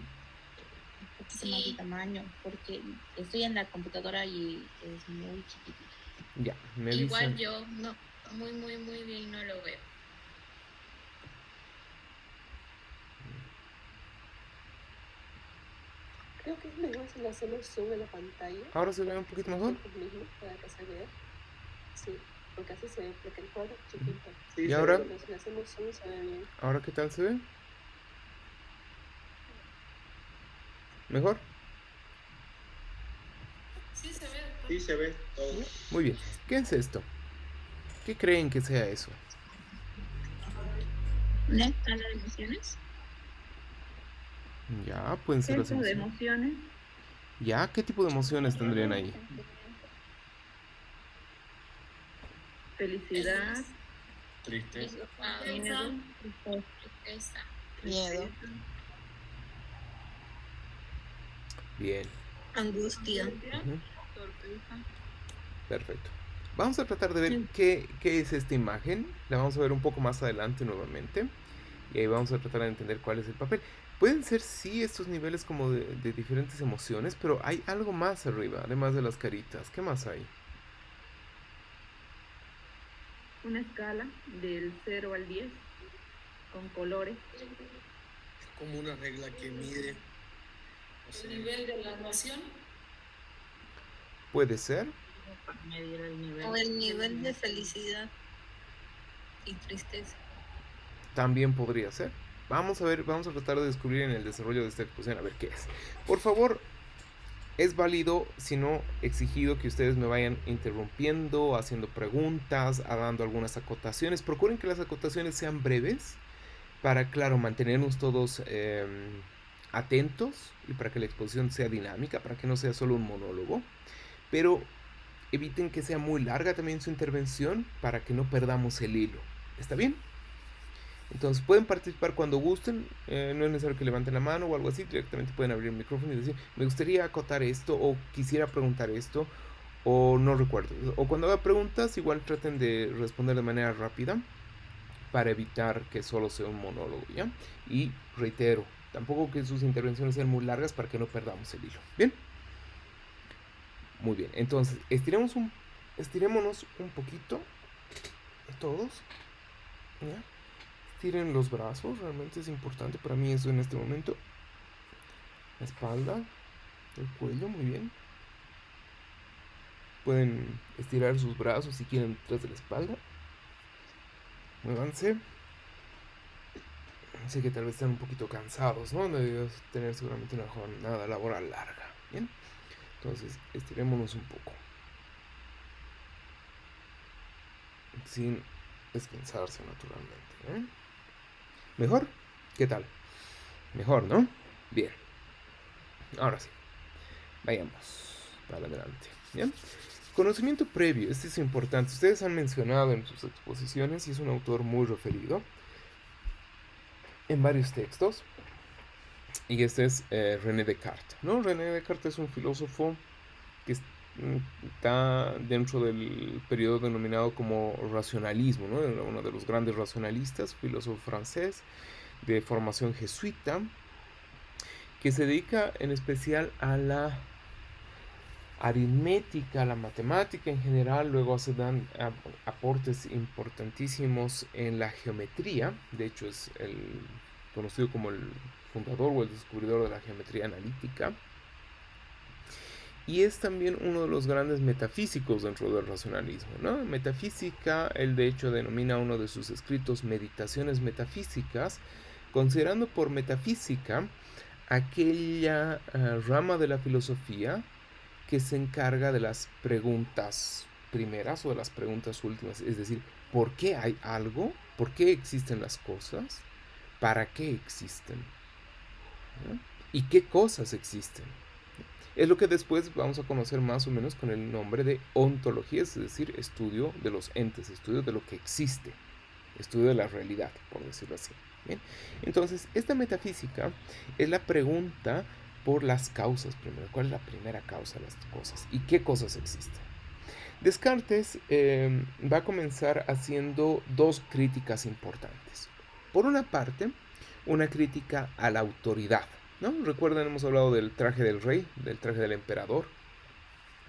poquito más de tamaño, porque estoy en la computadora y es muy chiquitito. Ya, me avisan. Igual yo no, muy bien no lo veo. Creo que es mejor si le hacemos zoom en la pantalla. ¿Ahora se ve un poquito mejor? Para que se vea. Sí, porque así se ve, porque el cuadro es chiquito. Sí, ¿y ahora? Pero si le hacemos zoom se ve bien. ¿Ahora qué tal se ve? ¿Mejor? Sí, se ve. Sí, se ve todo. Muy bien. ¿Qué es esto? ¿Qué creen que sea eso? ¿Una escala de emociones? Ya, pueden ser las Eso de emociones. emociones, Ya, ¿qué tipo de emociones tendrían ahí? felicidad, Tristeza. miedo, Tristeza. Miedo, Bien. angustia, Ujú, Sorpresa. perfecto. Vamos a tratar de ver qué es esta imagen. La vamos a ver un poco más adelante nuevamente. Y ahí vamos a tratar de entender cuál es el papel. Pueden ser, sí, estos niveles como de diferentes emociones, pero hay algo más arriba, además de las caritas. ¿Qué más hay? una escala del 0 al 10 con colores. Es como una regla que mide, o sea, de la emoción. Puede ser. Para medir el nivel. o el nivel de felicidad y tristeza. También podría ser. Vamos a ver, vamos a tratar de descubrir en el desarrollo de esta exposición a ver qué es. Por favor, es válido, si no exigido, que ustedes me vayan interrumpiendo, haciendo preguntas, dando algunas acotaciones. Procuren que las acotaciones sean breves para, claro, mantenernos todos atentos y para que la exposición sea dinámica, para que no sea solo un monólogo. Pero eviten que sea muy larga también su intervención para que no perdamos el hilo. ¿Está bien? Entonces pueden participar cuando gusten, no es necesario que levanten la mano o algo así, directamente pueden abrir el micrófono y decir, me gustaría acotar esto o quisiera preguntar esto o no recuerdo. O cuando haga preguntas igual traten de responder de manera rápida para evitar que solo sea un monólogo, ¿ya? Y reitero, tampoco que sus intervenciones sean muy largas para que no perdamos el hilo. ¿Bien? Muy bien, entonces estirémonos un poquito, todos, ¿ya? Estiren los brazos, realmente es importante para mí eso en este momento. La espalda, el cuello, muy bien. Pueden estirar sus brazos si quieren detrás de la espalda. Muévanse. Sé que tal vez están un poquito cansados, ¿no? Deben tener seguramente una jornada laboral larga. Bien. Entonces, estirémonos un poco. Sin descansarse naturalmente, ¿eh? ¿Mejor? ¿Qué tal? Mejor, ¿no? Bien. Ahora sí. Vayamos para adelante. ¿Bien? Conocimiento previo. Este es importante. Ustedes han mencionado en sus exposiciones y es un autor muy referido en varios textos. Y este es René Descartes, ¿no? René Descartes es un filósofo que está dentro del periodo denominado como racionalismo, ¿no? Era uno de los grandes racionalistas, filósofo francés de formación jesuita, que se dedica en especial a la aritmética, a la matemática en general. Luego se dan aportes importantísimos en la geometría. De hecho es el conocido como el fundador o el descubridor de la geometría analítica. Y es también uno de los grandes metafísicos dentro del racionalismo, ¿no? Metafísica, él de hecho denomina uno de sus escritos Meditaciones Metafísicas, considerando por metafísica aquella rama de la filosofía que se encarga de las preguntas primeras o de las preguntas últimas, es decir, ¿por qué hay algo? ¿Por qué existen las cosas? ¿Para qué existen? ¿No? ¿Y qué cosas existen? Es lo que después vamos a conocer más o menos con el nombre de ontología, es decir, estudio de los entes, estudio de lo que existe, estudio de la realidad, por decirlo así. ¿Bien? Entonces, esta metafísica es la pregunta por las causas primero. ¿Cuál es la primera causa de las cosas? ¿Y qué cosas existen? Descartes va a comenzar haciendo dos críticas importantes. Por una parte, una crítica a la autoridad, ¿no? Recuerden, hemos hablado del traje del rey, del traje del emperador,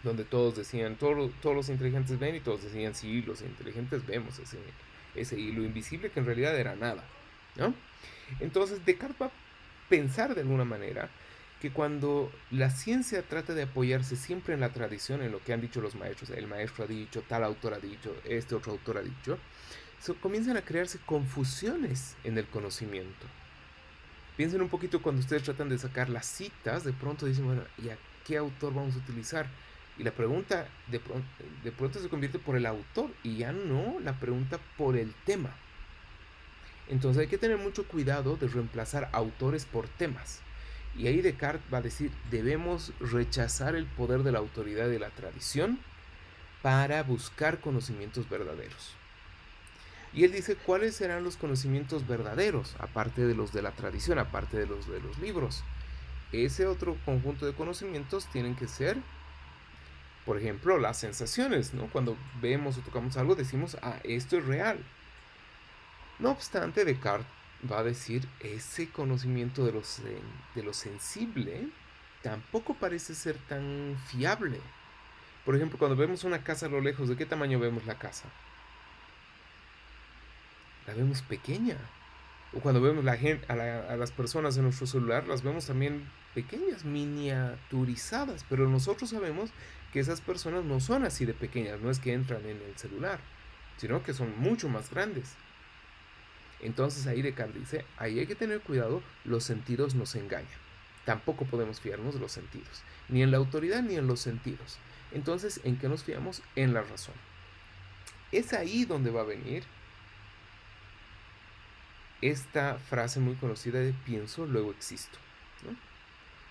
donde todos decían, todos los inteligentes ven, y todos decían, sí, los inteligentes vemos ese hilo invisible que en realidad era nada, ¿no? Entonces Descartes va a pensar de alguna manera que cuando la ciencia trata de apoyarse siempre en la tradición, en lo que han dicho los maestros, el maestro ha dicho, tal autor ha dicho, este otro autor ha dicho, comienzan a crearse confusiones en el conocimiento. Piensen un poquito cuando ustedes tratan de sacar las citas, de pronto dicen, bueno, ¿y a qué autor vamos a utilizar? Y la pregunta de pronto se convierte por el autor y ya no la pregunta por el tema. Entonces hay que tener mucho cuidado de reemplazar autores por temas. Y ahí Descartes va a decir, debemos rechazar el poder de la autoridad y de la tradición para buscar conocimientos verdaderos. Y él dice, ¿cuáles serán los conocimientos verdaderos? Aparte de los de la tradición, aparte de los libros. Ese otro conjunto de conocimientos tienen que ser, por ejemplo, las sensaciones, ¿no? Cuando vemos o tocamos algo decimos, esto es real. No obstante, Descartes va a decir, ese conocimiento de lo sensible tampoco parece ser tan fiable. Por ejemplo, cuando vemos una casa a lo lejos, ¿de qué tamaño vemos la casa? La vemos pequeña. O cuando vemos a las personas en nuestro celular, las vemos también pequeñas, miniaturizadas. Pero nosotros sabemos que esas personas no son así de pequeñas, no es que entran en el celular, sino que son mucho más grandes. Entonces ahí Descartes dice, ahí hay que tener cuidado, los sentidos nos engañan. Tampoco podemos fiarnos de los sentidos, ni en la autoridad ni en los sentidos. Entonces, ¿en qué nos fiamos? En la razón. Es ahí donde va a venir esta frase muy conocida de pienso, luego existo, ¿no?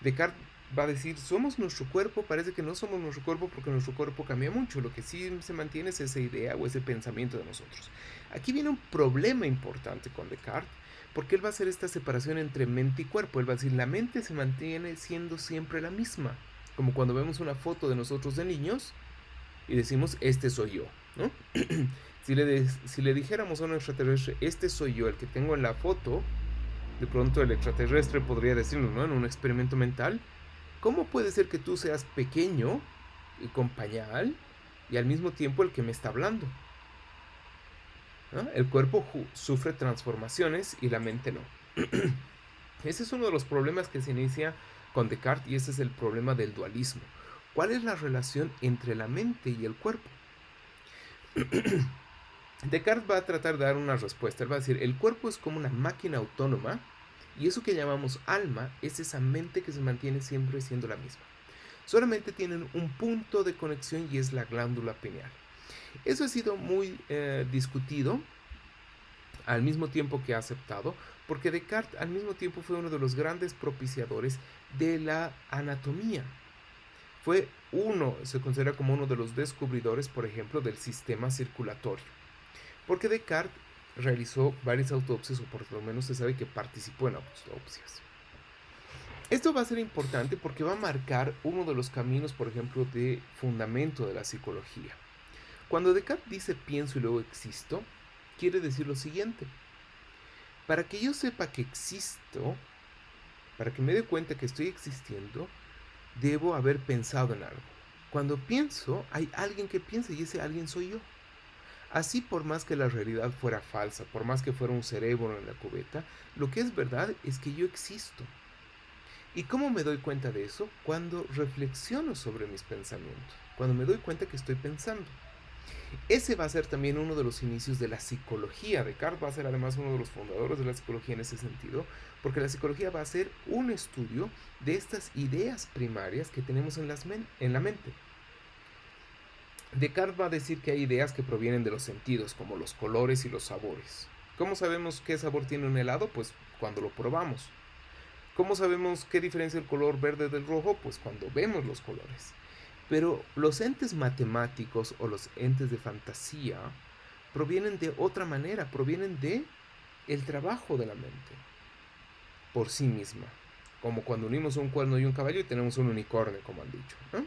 Descartes va a decir, somos nuestro cuerpo, parece que no somos nuestro cuerpo porque nuestro cuerpo cambia mucho, lo que sí se mantiene es esa idea o ese pensamiento de nosotros. Aquí viene un problema importante con Descartes, porque él va a hacer esta separación entre mente y cuerpo. Él va a decir, la mente se mantiene siendo siempre la misma, como cuando vemos una foto de nosotros de niños y decimos, este soy yo, ¿no? Si le dijéramos a un extraterrestre, este soy yo, el que tengo en la foto, de pronto el extraterrestre podría decirnos, ¿no? En un experimento mental, ¿cómo puede ser que tú seas pequeño y con pañal y al mismo tiempo el que me está hablando? ¿No? El cuerpo sufre transformaciones y la mente no. Ese es uno de los problemas que se inicia con Descartes y ese es el problema del dualismo. ¿Cuál es la relación entre la mente y el cuerpo? Descartes va a tratar de dar una respuesta. Él va a decir, el cuerpo es como una máquina autónoma y eso que llamamos alma es esa mente que se mantiene siempre siendo la misma. Solamente tienen un punto de conexión y es la glándula pineal. Eso ha sido muy discutido al mismo tiempo que aceptado, porque Descartes al mismo tiempo fue uno de los grandes propiciadores de la anatomía. Se considera como uno de los descubridores, por ejemplo, del sistema circulatorio. Porque Descartes realizó varias autopsias, o por lo menos se sabe que participó en autopsias. Esto va a ser importante porque va a marcar uno de los caminos, por ejemplo, de fundamento de la psicología. Cuando Descartes dice pienso y luego existo, quiere decir lo siguiente. Para que yo sepa que existo, para que me dé cuenta que estoy existiendo, debo haber pensado en algo. Cuando pienso, hay alguien que piensa y ese alguien soy yo. Así, por más que la realidad fuera falsa, por más que fuera un cerebro en la cubeta, lo que es verdad es que yo existo. ¿Y cómo me doy cuenta de eso? Cuando reflexiono sobre mis pensamientos, cuando me doy cuenta que estoy pensando. Ese va a ser también uno de los inicios de la psicología. Descartes va a ser además uno de los fundadores de la psicología en ese sentido, porque la psicología va a ser un estudio de estas ideas primarias que tenemos en la mente. Descartes va a decir que hay ideas que provienen de los sentidos, como los colores y los sabores. ¿Cómo sabemos qué sabor tiene un helado? Pues cuando lo probamos. ¿Cómo sabemos qué diferencia el color verde del rojo? Pues cuando vemos los colores. Pero los entes matemáticos o los entes de fantasía provienen de otra manera, provienen de el trabajo de la mente por sí misma. Como cuando unimos un cuerno y un caballo y tenemos un unicornio, como han dicho, ¿no?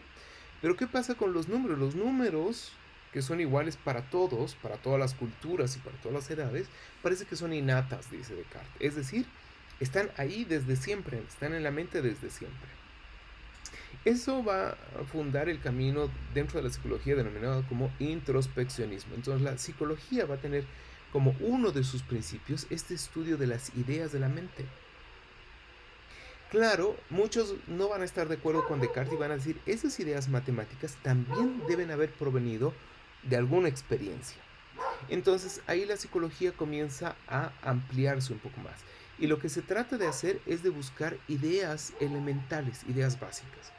Pero ¿qué pasa con los números? Los números, que son iguales para todos, para todas las culturas y para todas las edades, parece que son innatas, dice Descartes. Es decir, están ahí desde siempre, están en la mente desde siempre. Eso va a fundar el camino dentro de la psicología denominado como introspeccionismo. Entonces la psicología va a tener como uno de sus principios este estudio de las ideas de la mente. Claro, muchos no van a estar de acuerdo con Descartes y van a decir, esas ideas matemáticas también deben haber provenido de alguna experiencia. Entonces ahí la psicología comienza a ampliarse un poco más. Y lo que se trata de hacer es de buscar ideas elementales, ideas básicas.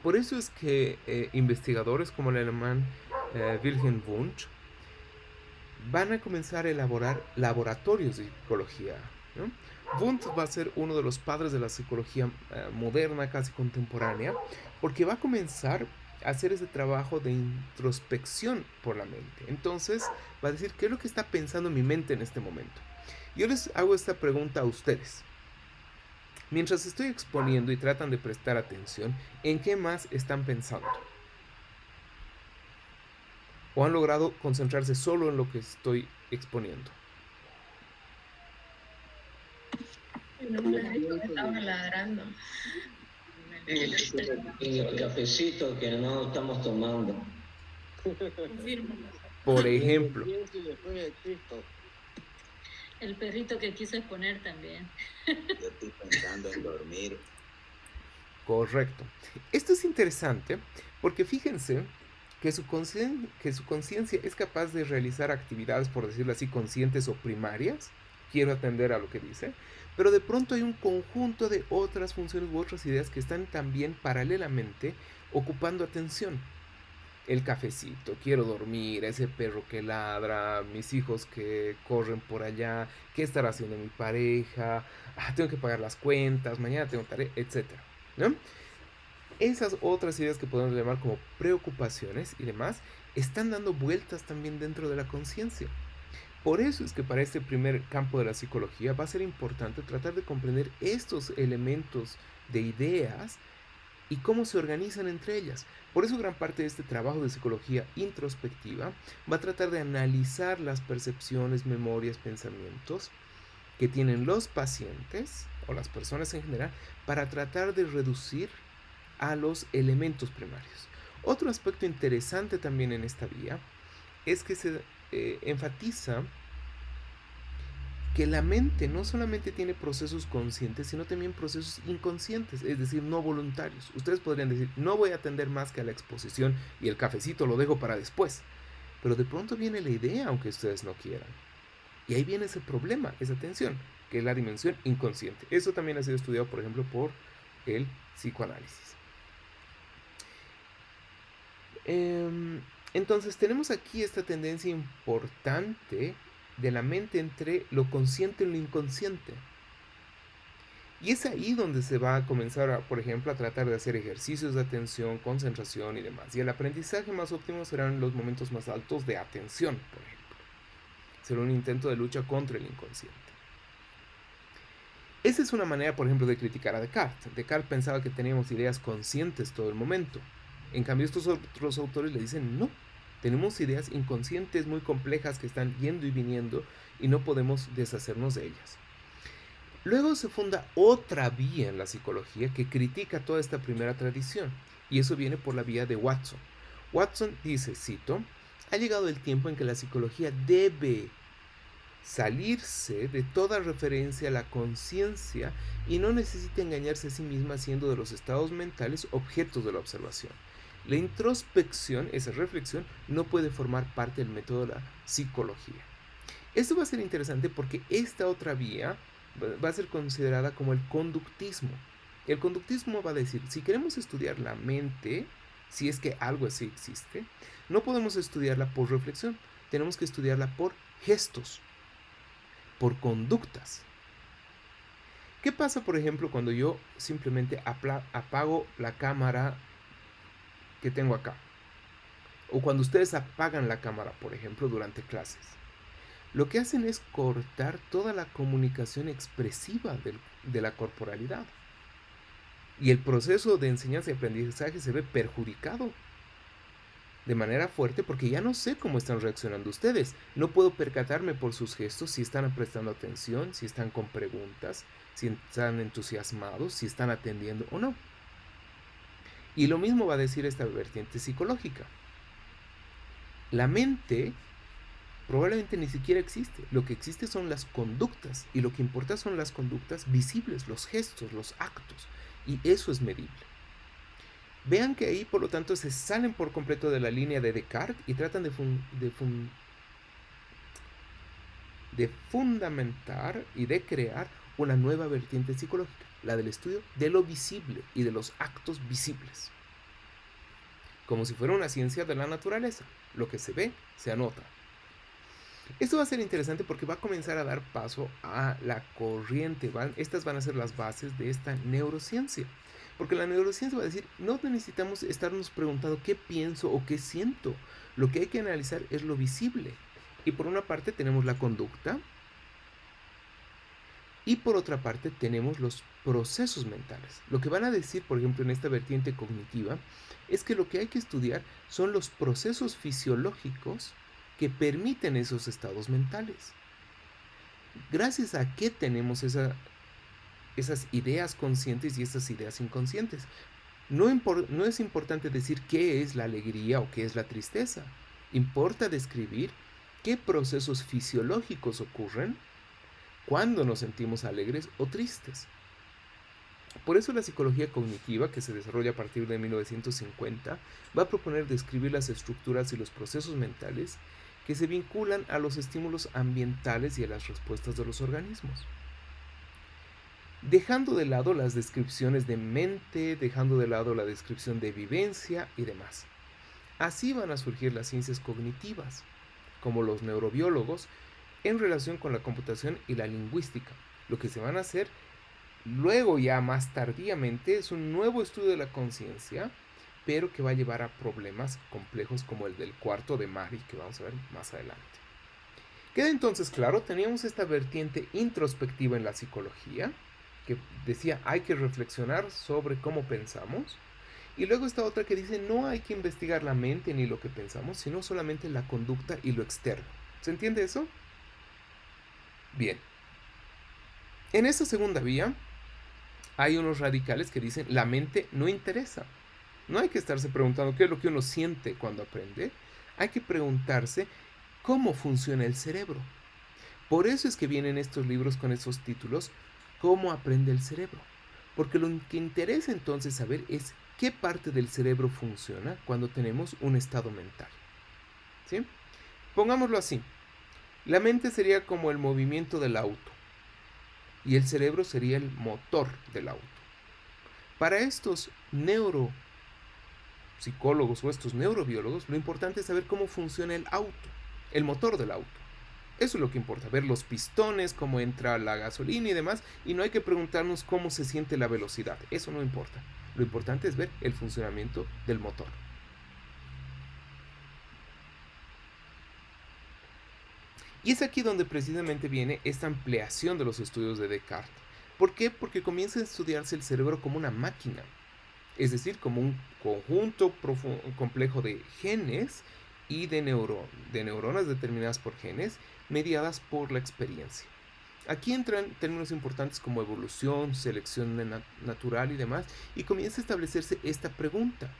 Por eso es que investigadores como el alemán Wilhelm Wundt van a comenzar a elaborar laboratorios de psicología, ¿no? Wundt va a ser uno de los padres de la psicología moderna, casi contemporánea, porque va a comenzar a hacer ese trabajo de introspección por la mente. Entonces va a decir, ¿qué es lo que está pensando mi mente en este momento? Yo les hago esta pregunta a ustedes. Mientras estoy exponiendo y tratan de prestar atención, ¿en qué más están pensando? ¿O han logrado concentrarse solo en lo que estoy exponiendo? Estaba ladrando. El cafecito que no estamos tomando. Confirmo. Por ejemplo. El perrito que quiso exponer también. Yo estoy pensando en dormir. Correcto. Esto es interesante porque fíjense que su conciencia es capaz de realizar actividades, por decirlo así, conscientes o primarias. Quiero atender a lo que dice. Pero de pronto hay un conjunto de otras funciones u otras ideas que están también paralelamente ocupando atención. El cafecito, quiero dormir, ese perro que ladra, mis hijos que corren por allá, qué estará haciendo mi pareja, tengo que pagar las cuentas, mañana tengo tarea, etc. ¿No? Esas otras ideas que podemos llamar como preocupaciones y demás están dando vueltas también dentro de la conciencia. Por eso es que para este primer campo de la psicología va a ser importante tratar de comprender estos elementos de ideas y cómo se organizan entre ellas. Por eso gran parte de este trabajo de psicología introspectiva va a tratar de analizar las percepciones, memorias, pensamientos que tienen los pacientes o las personas en general para tratar de reducir a los elementos primarios. Otro aspecto interesante también en esta vía es que se enfatiza que la mente no solamente tiene procesos conscientes, sino también procesos inconscientes, es decir, no voluntarios. Ustedes podrían decir, no voy a atender más que a la exposición y el cafecito lo dejo para después. Pero de pronto viene la idea, aunque ustedes no quieran. Y ahí viene ese problema, esa tensión, que es la dimensión inconsciente. Eso también ha sido estudiado, por ejemplo, por el psicoanálisis. Entonces tenemos aquí esta tendencia importante de la mente entre lo consciente y lo inconsciente. Y es ahí donde se va a comenzar, por ejemplo, a tratar de hacer ejercicios de atención, concentración y demás. Y el aprendizaje más óptimo serán los momentos más altos de atención, por ejemplo. Será un intento de lucha contra el inconsciente. Esa es una manera, por ejemplo, de criticar a Descartes. Descartes pensaba que teníamos ideas conscientes todo el momento. En cambio, estos otros autores le dicen, no, tenemos ideas inconscientes muy complejas que están yendo y viniendo y no podemos deshacernos de ellas. Luego se funda otra vía en la psicología que critica toda esta primera tradición, y eso viene por la vía de Watson. Watson dice, cito, ha llegado el tiempo en que la psicología debe salirse de toda referencia a la conciencia y no necesita engañarse a sí misma haciendo de los estados mentales objetos de la observación. La introspección, esa reflexión, no puede formar parte del método de la psicología. Esto va a ser interesante porque esta otra vía va a ser considerada como el conductismo. El conductismo va a decir, si queremos estudiar la mente, si es que algo así existe, no podemos estudiarla por reflexión, tenemos que estudiarla por gestos, por conductas. ¿Qué pasa, por ejemplo, cuando yo simplemente apago la cámara que tengo acá? O cuando ustedes apagan la cámara, por ejemplo, durante clases. Lo que hacen es cortar toda la comunicación expresiva de la corporalidad. Y el proceso de enseñanza y aprendizaje se ve perjudicado de manera fuerte porque ya no sé cómo están reaccionando ustedes. No puedo percatarme por sus gestos si están prestando atención, si están con preguntas, si están entusiasmados, si están atendiendo o no. Y lo mismo va a decir esta vertiente psicológica. La mente probablemente ni siquiera existe. Lo que existe son las conductas. Y lo que importa son las conductas visibles, los gestos, los actos. Y eso es medible. Vean que ahí, por lo tanto, se salen por completo de la línea de Descartes y tratan de fundamentar y de crear una nueva vertiente psicológica, la del estudio de lo visible y de los actos visibles. Como si fuera una ciencia de la naturaleza. Lo que se ve, se anota. Esto va a ser interesante porque va a comenzar a dar paso a la corriente. Estas van a ser las bases de esta neurociencia. Porque la neurociencia va a decir, no necesitamos estarnos preguntando qué pienso o qué siento. Lo que hay que analizar es lo visible. Y por una parte tenemos la conducta. Y por otra parte tenemos los procesos mentales. Lo que van a decir, por ejemplo, en esta vertiente cognitiva, es que lo que hay que estudiar son los procesos fisiológicos que permiten esos estados mentales. Gracias a qué tenemos esas ideas conscientes y esas ideas inconscientes. No es importante decir qué es la alegría o qué es la tristeza. Importa describir qué procesos fisiológicos ocurren cuando nos sentimos alegres o tristes. Por eso la psicología cognitiva, que se desarrolla a partir de 1950, va a proponer describir las estructuras y los procesos mentales que se vinculan a los estímulos ambientales y a las respuestas de los organismos. Dejando de lado las descripciones de mente, dejando de lado la descripción de vivencia y demás. Así van a surgir las ciencias cognitivas, como los neurobiólogos, en relación con la computación y la lingüística. Lo que se van a hacer luego, ya más tardíamente, es un nuevo estudio de la conciencia, pero que va a llevar a problemas complejos como el del cuarto de Mari, que vamos a ver más adelante. Queda entonces claro, teníamos esta vertiente introspectiva en la psicología, que decía hay que reflexionar sobre cómo pensamos, y luego esta otra que dice no hay que investigar la mente ni lo que pensamos, sino solamente la conducta y lo externo. ¿Se entiende eso? Bien. En esta segunda vía hay unos radicales que dicen la mente no interesa. No hay que estarse preguntando qué es lo que uno siente cuando aprende. Hay que preguntarse cómo funciona el cerebro. Por eso es que vienen estos libros con esos títulos, ¿cómo aprende el cerebro? Porque lo que interesa entonces saber es qué parte del cerebro funciona cuando tenemos un estado mental. ¿Sí? Pongámoslo así. La mente sería como el movimiento del auto y el cerebro sería el motor del auto. Para estos neuropsicólogos o estos neurobiólogos, lo importante es saber cómo funciona el auto, el motor del auto. Eso es lo que importa, ver los pistones, cómo entra la gasolina y demás, y no hay que preguntarnos cómo se siente la velocidad, eso no importa. Lo importante es ver el funcionamiento del motor. Y es aquí donde precisamente viene esta ampliación de los estudios de Descartes. ¿Por qué? Porque comienza a estudiarse el cerebro como una máquina, es decir, como un conjunto complejo de genes y de neuronas determinadas por genes, mediadas por la experiencia. Aquí entran términos importantes como evolución, selección natural y demás, y comienza a establecerse esta pregunta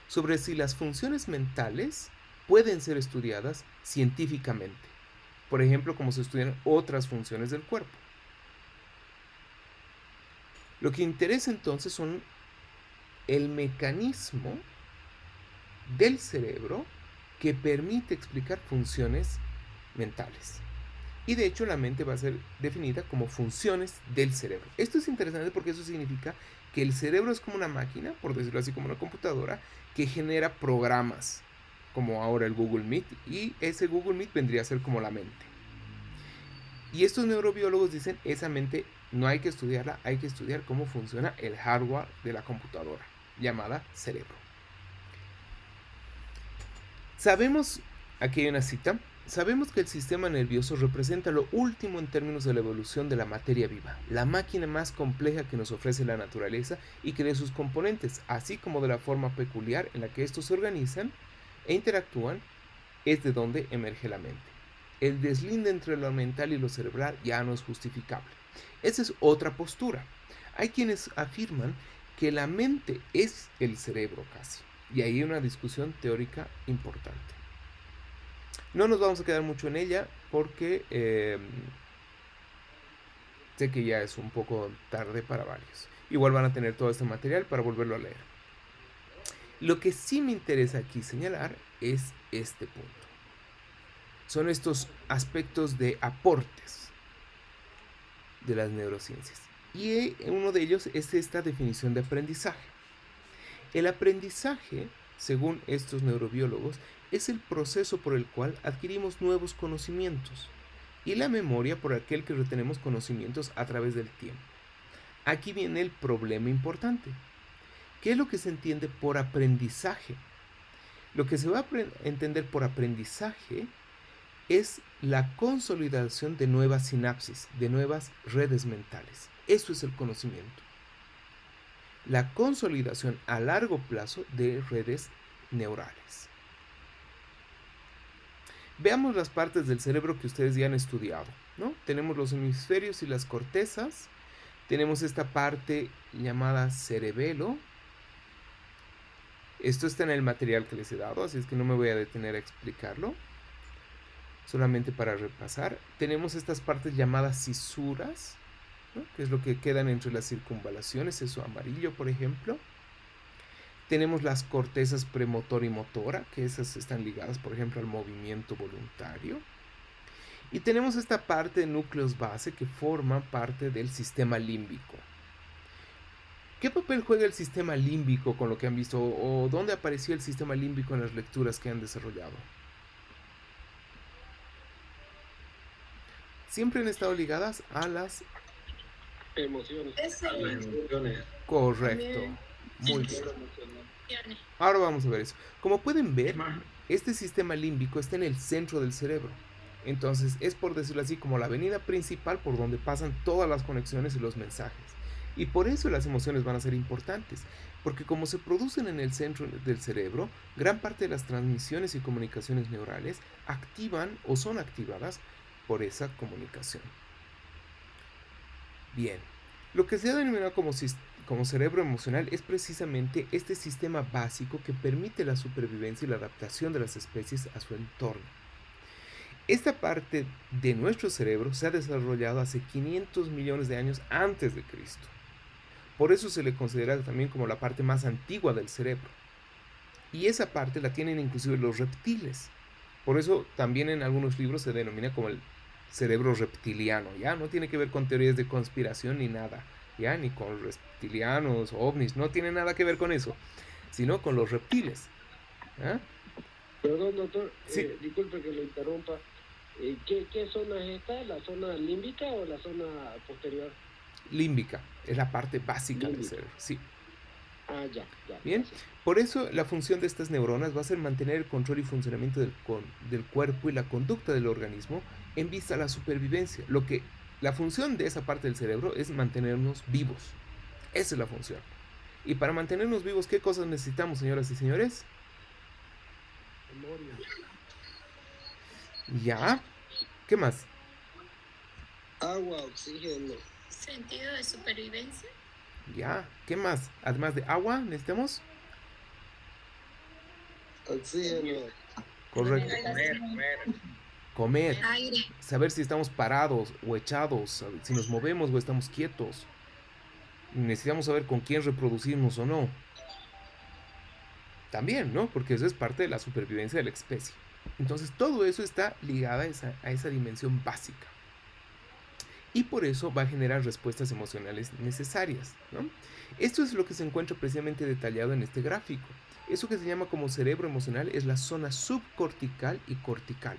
sobre si las funciones mentales pueden ser estudiadas científicamente. Por ejemplo, como se estudian otras funciones del cuerpo. Lo que interesa entonces son el mecanismo del cerebro que permite explicar funciones mentales. Y de hecho la mente va a ser definida como funciones del cerebro. Esto es interesante porque eso significa que el cerebro es como una máquina, por decirlo así, como una computadora, que genera programas, como ahora el Google Meet, y ese Google Meet vendría a ser como la mente. Y estos neurobiólogos dicen, esa mente no hay que estudiarla, hay que estudiar cómo funciona el hardware de la computadora, llamada cerebro. Sabemos, aquí hay una cita, sabemos que el sistema nervioso representa lo último en términos de la evolución de la materia viva, la máquina más compleja que nos ofrece la naturaleza y que de sus componentes, así como de la forma peculiar en la que estos se organizan e interactúan, es de donde emerge la mente. El deslinde entre lo mental y lo cerebral ya no es justificable. Esa es otra postura. Hay quienes afirman que la mente es el cerebro casi, y ahí hay una discusión teórica importante. No nos vamos a quedar mucho en ella porque sé que ya es un poco tarde para varios. Igual van a tener todo este material para volverlo a leer. Lo que sí me interesa aquí señalar es este punto. Son estos aspectos de aportes de las neurociencias. Y uno de ellos es esta definición de aprendizaje. El aprendizaje, según estos neurobiólogos, es el proceso por el cual adquirimos nuevos conocimientos, y la memoria por aquel que retenemos conocimientos a través del tiempo. Aquí viene el problema importante. ¿Qué es lo que se entiende por aprendizaje? Lo que se va a entender por aprendizaje es la consolidación de nuevas sinapsis, de nuevas redes mentales. Eso es el conocimiento. La consolidación a largo plazo de redes neurales. Veamos las partes del cerebro que ustedes ya han estudiado, ¿no? Tenemos los hemisferios y las cortezas. Tenemos esta parte llamada cerebelo. Esto está en el material que les he dado, así es que no me voy a detener a explicarlo. Solamente para repasar. Tenemos estas partes llamadas cisuras, ¿no? Que es lo que quedan entre las circunvalaciones, eso amarillo, por ejemplo. Tenemos las cortezas premotora y motora, que esas están ligadas, por ejemplo, al movimiento voluntario. Y tenemos esta parte de núcleos base que forman parte del sistema límbico. ¿Qué papel juega el sistema límbico con lo que han visto? ¿O dónde apareció el sistema límbico en las lecturas que han desarrollado? Siempre han estado ligadas a las emociones. Correcto. Muy bien. Ahora vamos a ver eso. Como pueden ver, este sistema límbico está en el centro del cerebro. Entonces es, por decirlo así, como la avenida principal por donde pasan todas las conexiones y los mensajes. Y por eso las emociones van a ser importantes. Porque como se producen en el centro del cerebro, gran parte de las transmisiones y comunicaciones neurales activan o son activadas por esa comunicación. Bien. Lo que se ha denominado como cerebro emocional es precisamente este sistema básico que permite la supervivencia y la adaptación de las especies a su entorno. Esta parte de nuestro cerebro se ha desarrollado hace 500 millones de años antes de Cristo. Por eso se le considera también como la parte más antigua del cerebro. Y esa parte la tienen inclusive los reptiles. Por eso también en algunos libros se denomina como el cerebro reptiliano, ¿ya? No tiene que ver con teorías de conspiración ni nada, ¿ya? Ni con reptilianos, ovnis, no tiene nada que ver con eso, sino con los reptiles. ¿Ya? Perdón, doctor, Sí. Disculpe que lo interrumpa. ¿Qué zona es esta? ¿La zona límbica o la zona posterior? Límbica, es la parte básica del cerebro, sí. Ah, ya. Bien, Gracias. por eso la función de estas neuronas va a ser mantener el control y funcionamiento del cuerpo y la conducta del organismo en vista a la supervivencia. La función de esa parte del cerebro es mantenernos vivos. Esa es la función. Y para mantenernos vivos, ¿qué cosas necesitamos, señoras y señores? Memoria. Ya. ¿Qué más? Agua, oxígeno. Sentido de supervivencia. Ya. ¿Qué más? Además de agua, necesitamos. Oxígeno. Correcto. Comer. Aire. Saber si estamos parados o echados, si nos movemos o estamos quietos. Necesitamos saber con quién reproducirnos o no. También, ¿no? Porque eso es parte de la supervivencia de la especie. Entonces todo eso está ligado a esa dimensión básica. Y por eso va a generar respuestas emocionales necesarias, ¿no? Esto es lo que se encuentra precisamente detallado en este gráfico. Eso que se llama como cerebro emocional es la zona subcortical y cortical.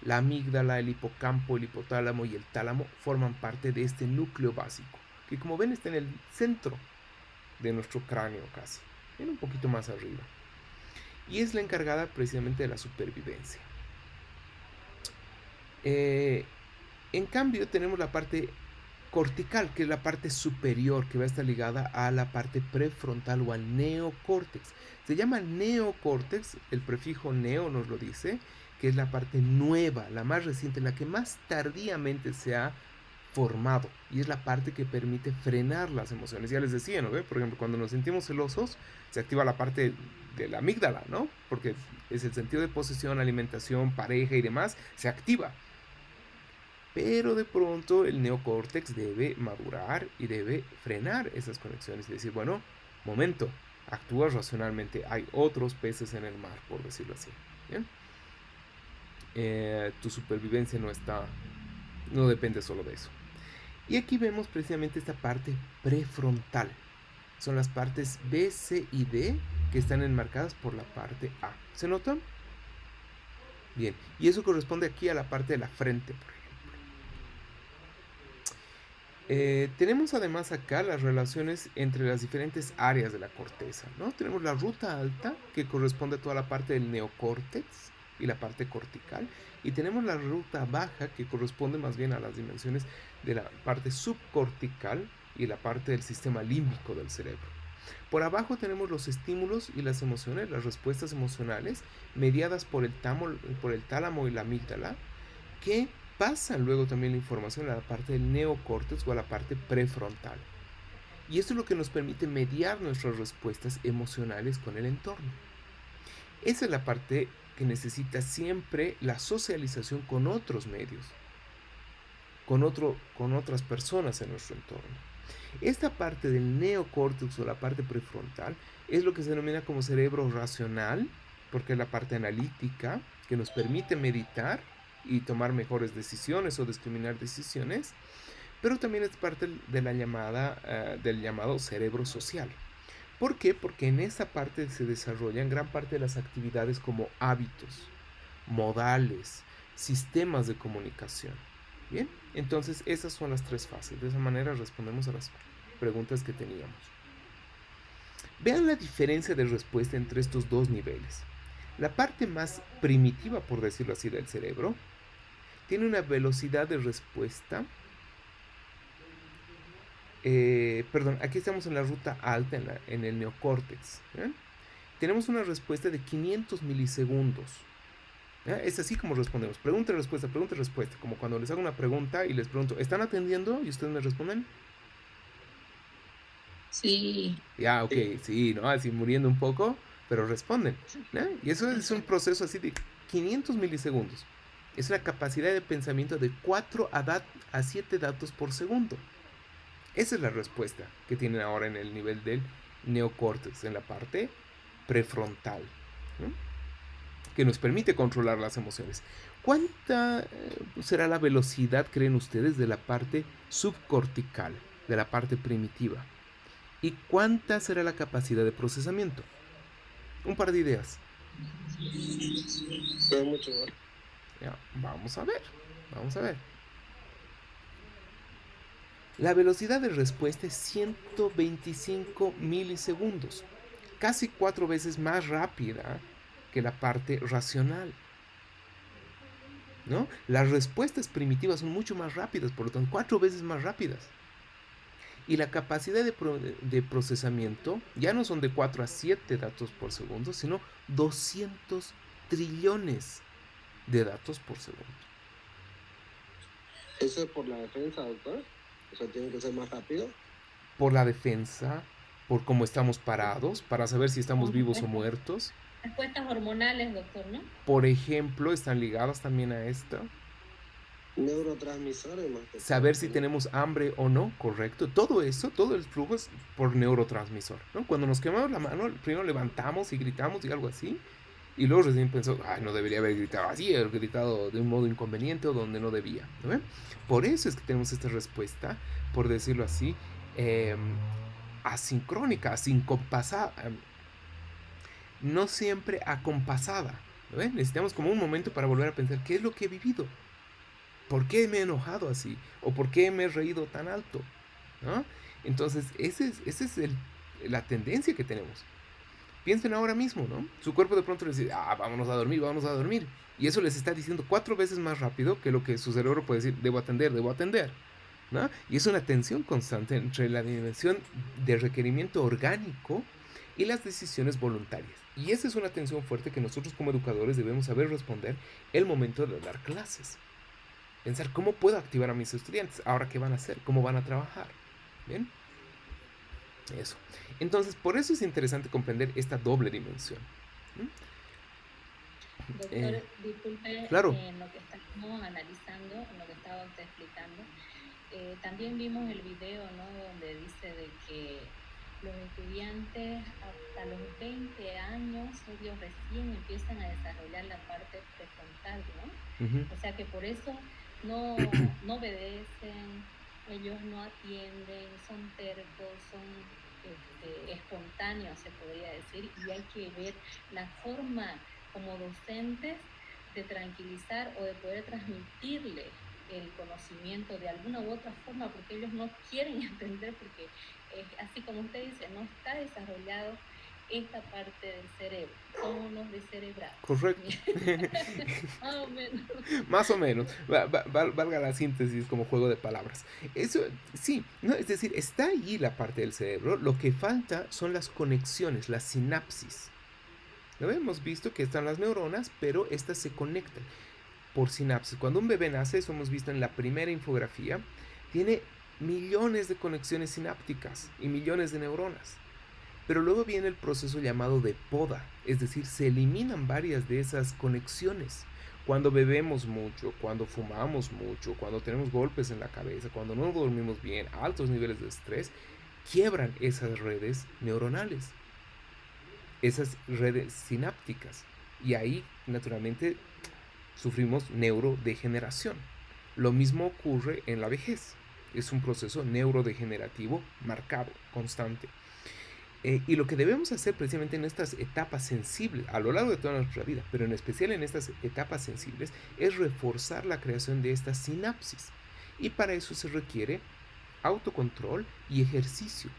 La amígdala, el hipocampo, el hipotálamo y el tálamo forman parte de este núcleo básico, que como ven está en el centro de nuestro cráneo casi, en un poquito más arriba. Y es la encargada precisamente de la supervivencia. En cambio tenemos la parte cortical, que es la parte superior, que va a estar ligada a la parte prefrontal o al neocórtex. Se llama neocórtex, el prefijo neo nos lo dice, que es la parte nueva, la más reciente, la que más tardíamente se ha formado, y es la parte que permite frenar las emociones. Ya les decía, ¿no? Por ejemplo, cuando nos sentimos celosos, se activa la parte de la amígdala, ¿no? Porque es el sentido de posesión, alimentación, pareja y demás, se activa. Pero de pronto el neocórtex debe madurar y debe frenar esas conexiones y decir, bueno, momento, actúa racionalmente, hay otros peces en el mar, por decirlo así. ¿Bien? tu supervivencia no depende solo de eso. Y aquí vemos precisamente esta parte prefrontal. Son las partes B, C y D que están enmarcadas por la parte A. ¿Se notan? Bien, y eso corresponde aquí a la parte de la frente, por ejemplo. Tenemos además acá las relaciones entre las diferentes áreas de la corteza, ¿no? Tenemos la ruta alta, que corresponde a toda la parte del neocórtex y la parte cortical, y tenemos la ruta baja, que corresponde más bien a las dimensiones de la parte subcortical y la parte del sistema límbico del cerebro. Por abajo tenemos los estímulos y las emociones, las respuestas emocionales, mediadas por el tálamo y la amígdala, que pasan luego también la información a la parte del neocórtex o a la parte prefrontal. Y esto es lo que nos permite mediar nuestras respuestas emocionales con el entorno. Esa es la parte que necesita siempre la socialización con otros medios, con otras personas en nuestro entorno. Esta parte del neocórtex o la parte prefrontal es lo que se denomina como cerebro racional, porque es la parte analítica que nos permite meditar y tomar mejores decisiones o discriminar decisiones, pero también es parte de la del llamado cerebro social. ¿Por qué? Porque en esta parte se desarrollan gran parte de las actividades como hábitos, modales, sistemas de comunicación. Bien, entonces esas son las tres fases. De esa manera respondemos a las preguntas que teníamos. Vean la diferencia de respuesta entre estos dos niveles. La parte más primitiva, por decirlo así, del cerebro tiene una velocidad de respuesta. Aquí estamos en la ruta alta, en el neocórtex. Tenemos una respuesta de 500 milisegundos. Es así como respondemos. Pregunta y respuesta, como cuando les hago una pregunta y les pregunto, ¿están atendiendo? Y ustedes me responden. Sí. Ya, ok, sí, ¿no? Así muriendo un poco, pero responden. Y eso es un proceso así de 500 milisegundos. Es una capacidad de pensamiento de 4 a 7 datos por segundo. Esa es la respuesta que tienen ahora en el nivel del neocórtex, en la parte prefrontal, ¿no? Que nos permite controlar las emociones. ¿Cuánta será la velocidad, creen ustedes, de la parte subcortical, de la parte primitiva? ¿Y cuánta será la capacidad de procesamiento? Un par de ideas. Mucho. Ya, vamos a ver. La velocidad de respuesta es 125 milisegundos, casi 4 veces más rápida que la parte racional, ¿no? Las respuestas primitivas son mucho más rápidas, por lo tanto 4 veces más rápidas. Y la capacidad de procesamiento ya no son de 4 a 7 datos por segundo, sino 200 trillones de datos por segundo. ¿Eso es por la defensa, doctor? O sea, tiene que ser más rápido. Por la defensa, por cómo estamos parados, para saber si estamos vivos o muertos. Respuestas hormonales, doctor, ¿no? Por ejemplo, están ligadas también a esto. Neurotransmisores más que saber si tenemos hambre o no, correcto. Todo eso, todo el flujo es por neurotransmisor, ¿no? Cuando nos quemamos la mano, primero levantamos y gritamos y algo así. Y luego recién pensó, no debería haber gritado así, haber gritado de un modo inconveniente o donde no debía, ¿no? Por eso es que tenemos esta respuesta, por decirlo así, asincrónica, sincompasada, no siempre acompasada, ¿no? Necesitamos como un momento para volver a pensar, ¿qué es lo que he vivido? ¿Por qué me he enojado así? ¿O por qué me he reído tan alto? ¿No? Entonces, esa es la tendencia que tenemos. Piensen ahora mismo, ¿no? Su cuerpo de pronto les dice, vámonos a dormir. Y eso les está diciendo 4 veces más rápido que lo que su cerebro puede decir, debo atender, ¿no? Y es una tensión constante entre la dimensión de requerimiento orgánico y las decisiones voluntarias. Y esa es una tensión fuerte que nosotros como educadores debemos saber responder el momento de dar clases. Pensar, ¿cómo puedo activar a mis estudiantes? ¿Ahora qué van a hacer? ¿Cómo van a trabajar? ¿Bien? Eso. Entonces, por eso es interesante comprender esta doble dimensión. Doctor, disculpe, claro. En lo que estamos analizando, en lo que estaba usted explicando, también vimos el video, ¿no? Donde dice de que los estudiantes hasta los 20 años ellos recién empiezan a desarrollar la parte prefrontal, ¿no? Ujú. O sea que por eso no obedecen, ellos no atienden, son tercos, son espontáneos, se podría decir, y hay que ver la forma como docentes de tranquilizar o de poder transmitirle el conocimiento de alguna u otra forma, porque ellos no quieren entender, porque así como usted dice, no está desarrollado esta parte del cerebro, son unos descerebrados. Correcto. Más o menos. Más o menos, valga la síntesis como juego de palabras. Eso, sí, ¿no? Es decir, está allí la parte del cerebro, lo que falta son las conexiones, las sinapsis. ¿No? Hemos visto que están las neuronas, pero estas se conectan por sinapsis. Cuando un bebé nace, eso hemos visto en la primera infografía, tiene millones de conexiones sinápticas y millones de neuronas. Pero luego viene el proceso llamado de poda, es decir, se eliminan varias de esas conexiones. Cuando bebemos mucho, cuando fumamos mucho, cuando tenemos golpes en la cabeza, cuando no dormimos bien, altos niveles de estrés, quiebran esas redes neuronales, esas redes sinápticas. Y ahí, naturalmente, sufrimos neurodegeneración. Lo mismo ocurre en la vejez. Es un proceso neurodegenerativo marcado, constante. Y lo que debemos hacer precisamente en estas etapas sensibles, a lo largo de toda nuestra vida, pero en especial en estas etapas sensibles, es reforzar la creación de estas sinapsis. Y para eso se requiere autocontrol y ejercicio,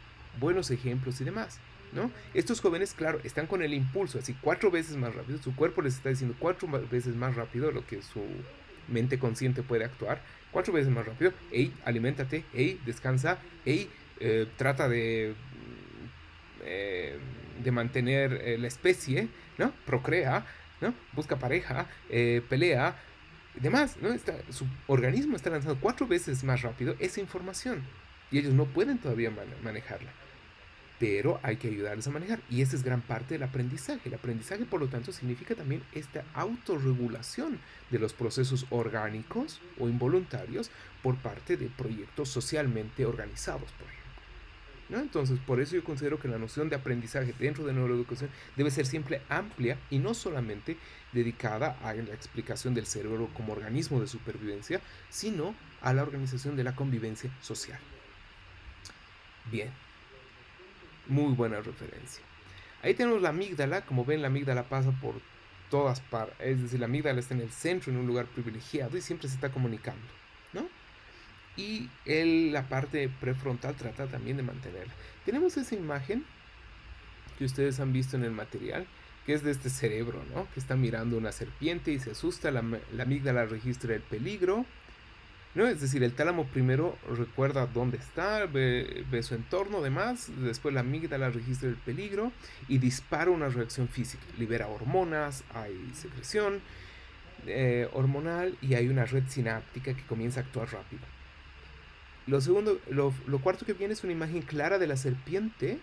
buenos ejemplos y demás, ¿no? Estos jóvenes, claro, están con el impulso, así 4 veces más rápido, su cuerpo les está diciendo 4 veces más rápido lo que su mente consciente puede actuar, 4 veces más rápido, hey, aliméntate, hey, descansa, hey, trata de mantener la especie, ¿no? Procrea, ¿no? Busca pareja, pelea, y demás, ¿no? Su organismo está lanzando 4 veces más rápido esa información y ellos no pueden todavía manejarla, pero hay que ayudarles a manejar, y esa es gran parte del aprendizaje. El aprendizaje, por lo tanto, significa también esta autorregulación de los procesos orgánicos o involuntarios por parte de proyectos socialmente organizados, por ejemplo, ¿no? Entonces, por eso yo considero que la noción de aprendizaje dentro de neuroeducación debe ser siempre amplia y no solamente dedicada a la explicación del cerebro como organismo de supervivencia, sino a la organización de la convivencia social. Bien, muy buena referencia. Ahí tenemos la amígdala. Como ven, la amígdala pasa por todas partes, es decir, la amígdala está en el centro, en un lugar privilegiado, y siempre se está comunicando, ¿no? Y la parte prefrontal trata también de mantenerla. Tenemos esa imagen que ustedes han visto en el material, que es de este cerebro, ¿no? Que está mirando una serpiente y se asusta, la amígdala registra el peligro, ¿no? Es decir, el tálamo primero recuerda dónde está, ve su entorno, demás, después la amígdala registra el peligro y dispara una reacción física, libera hormonas, hay secreción hormonal y hay una red sináptica que comienza a actuar rápido. Lo cuarto que viene es una imagen clara de la serpiente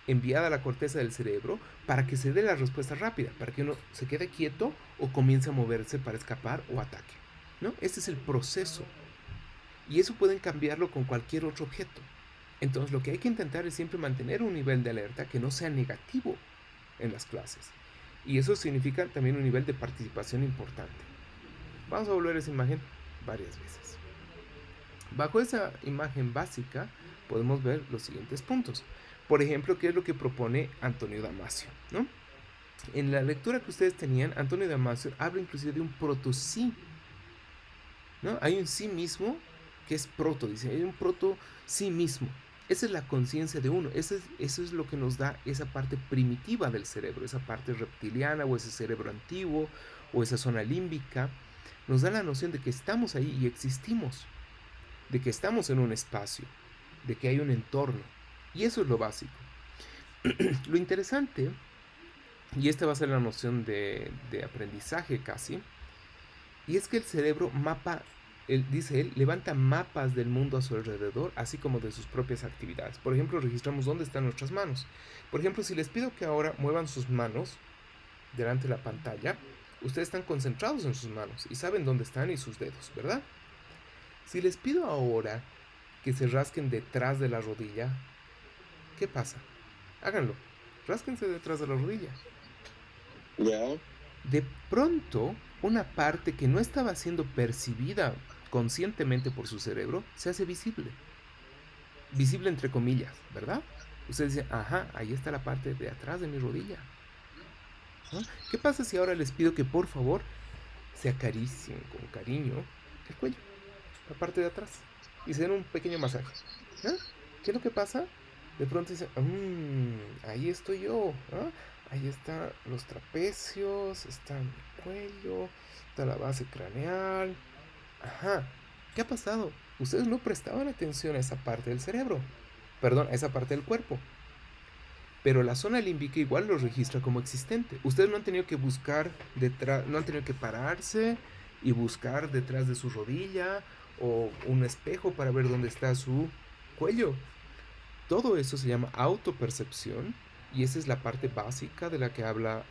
enviada a la corteza del cerebro para que se dé la respuesta rápida, para que uno se quede quieto o comience a moverse para escapar o ataque, ¿no? Este es el proceso. Y eso pueden cambiarlo con cualquier otro objeto. Entonces lo que hay que intentar es siempre mantener un nivel de alerta que no sea negativo en las clases. Y eso significa también un nivel de participación importante. Vamos a volver a esa imagen varias veces. Bajo esa imagen básica podemos ver los siguientes puntos. Por ejemplo, ¿qué es lo que propone Antonio Damasio, ¿no? En la lectura que ustedes tenían, Antonio Damasio habla inclusive de un proto-sí, ¿no? Hay un sí mismo que es proto, dice, hay un proto-sí mismo. Esa es la conciencia de uno, eso es lo que nos da esa parte primitiva del cerebro, esa parte reptiliana o ese cerebro antiguo o esa zona límbica. Nos da la noción de que estamos ahí y existimos, de que estamos en un espacio, de que hay un entorno. Y eso es lo básico. Lo interesante, y esta va a ser la noción de aprendizaje casi, y es que el cerebro dice él, levanta mapas del mundo a su alrededor, así como de sus propias actividades. Por ejemplo, registramos dónde están nuestras manos. Por ejemplo, si les pido que ahora muevan sus manos delante de la pantalla, ustedes están concentrados en sus manos y saben dónde están y sus dedos, ¿verdad? Si les pido ahora que se rasquen detrás de la rodilla, ¿qué pasa? Háganlo. Rásquense detrás de la rodilla. Ya. De pronto, una parte que no estaba siendo percibida conscientemente por su cerebro se hace visible. Visible entre comillas, ¿verdad? Ustedes dicen, ajá, ahí está la parte de atrás de mi rodilla, ¿no? ¿Qué pasa si ahora les pido que por favor se acaricien con cariño el cuello, la parte de atrás, y se den un pequeño masaje? ¿Ah? ¿Qué es lo que pasa? De pronto dicen, ahí estoy yo, ¿ah? Ahí están los trapecios, está mi cuello, está la base craneal. Ajá, ¿qué ha pasado? Ustedes no prestaban atención a esa parte del cerebro, perdón, a esa parte del cuerpo. Pero la zona límbica igual lo registra como existente. Ustedes no han tenido que buscar detrás, no han tenido que pararse y buscar detrás de su rodilla o un espejo para ver dónde está su cuello. Todo eso se llama autopercepción y esa es la parte básica de la que habla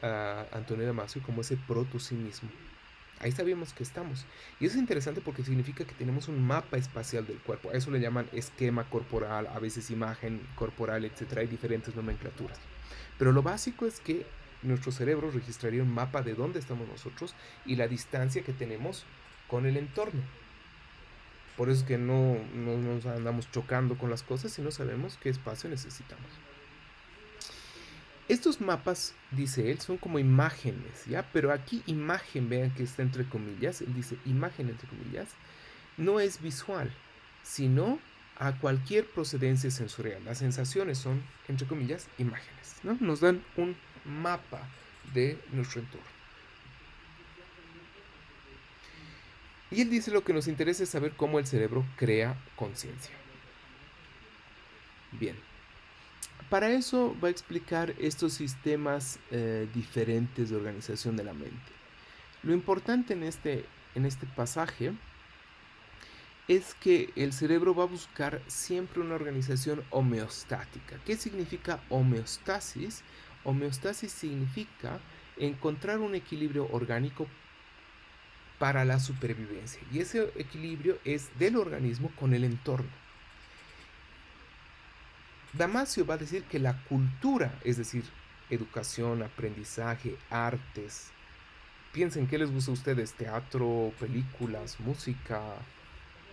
Antonio Damasio como ese protosimismo. Ahí sabemos que estamos. Y eso es interesante porque significa que tenemos un mapa espacial del cuerpo. A eso le llaman esquema corporal, a veces imagen corporal, etc. Hay diferentes nomenclaturas. Pero lo básico es que nuestro cerebro registraría un mapa de dónde estamos nosotros y la distancia que tenemos con el entorno. Por eso es que no nos andamos chocando con las cosas, sino sabemos qué espacio necesitamos. Estos mapas, dice él, son como imágenes, ¿ya? Pero aquí imagen, vean que está entre comillas, él dice imagen entre comillas, no es visual, sino a cualquier procedencia sensorial. Las sensaciones son, entre comillas, imágenes, ¿no? Nos dan un mapa de nuestro entorno. Y él dice lo que nos interesa es saber cómo el cerebro crea conciencia. Bien. Para eso va a explicar estos sistemas diferentes de organización de la mente. Lo importante en este pasaje es que el cerebro va a buscar siempre una organización homeostática. ¿Qué significa homeostasis? Homeostasis significa encontrar un equilibrio orgánico para la supervivencia. Y ese equilibrio es del organismo con el entorno. Damasio va a decir que la cultura, es decir, educación, aprendizaje, artes. Piensen, ¿qué les gusta a ustedes? Teatro, películas, música.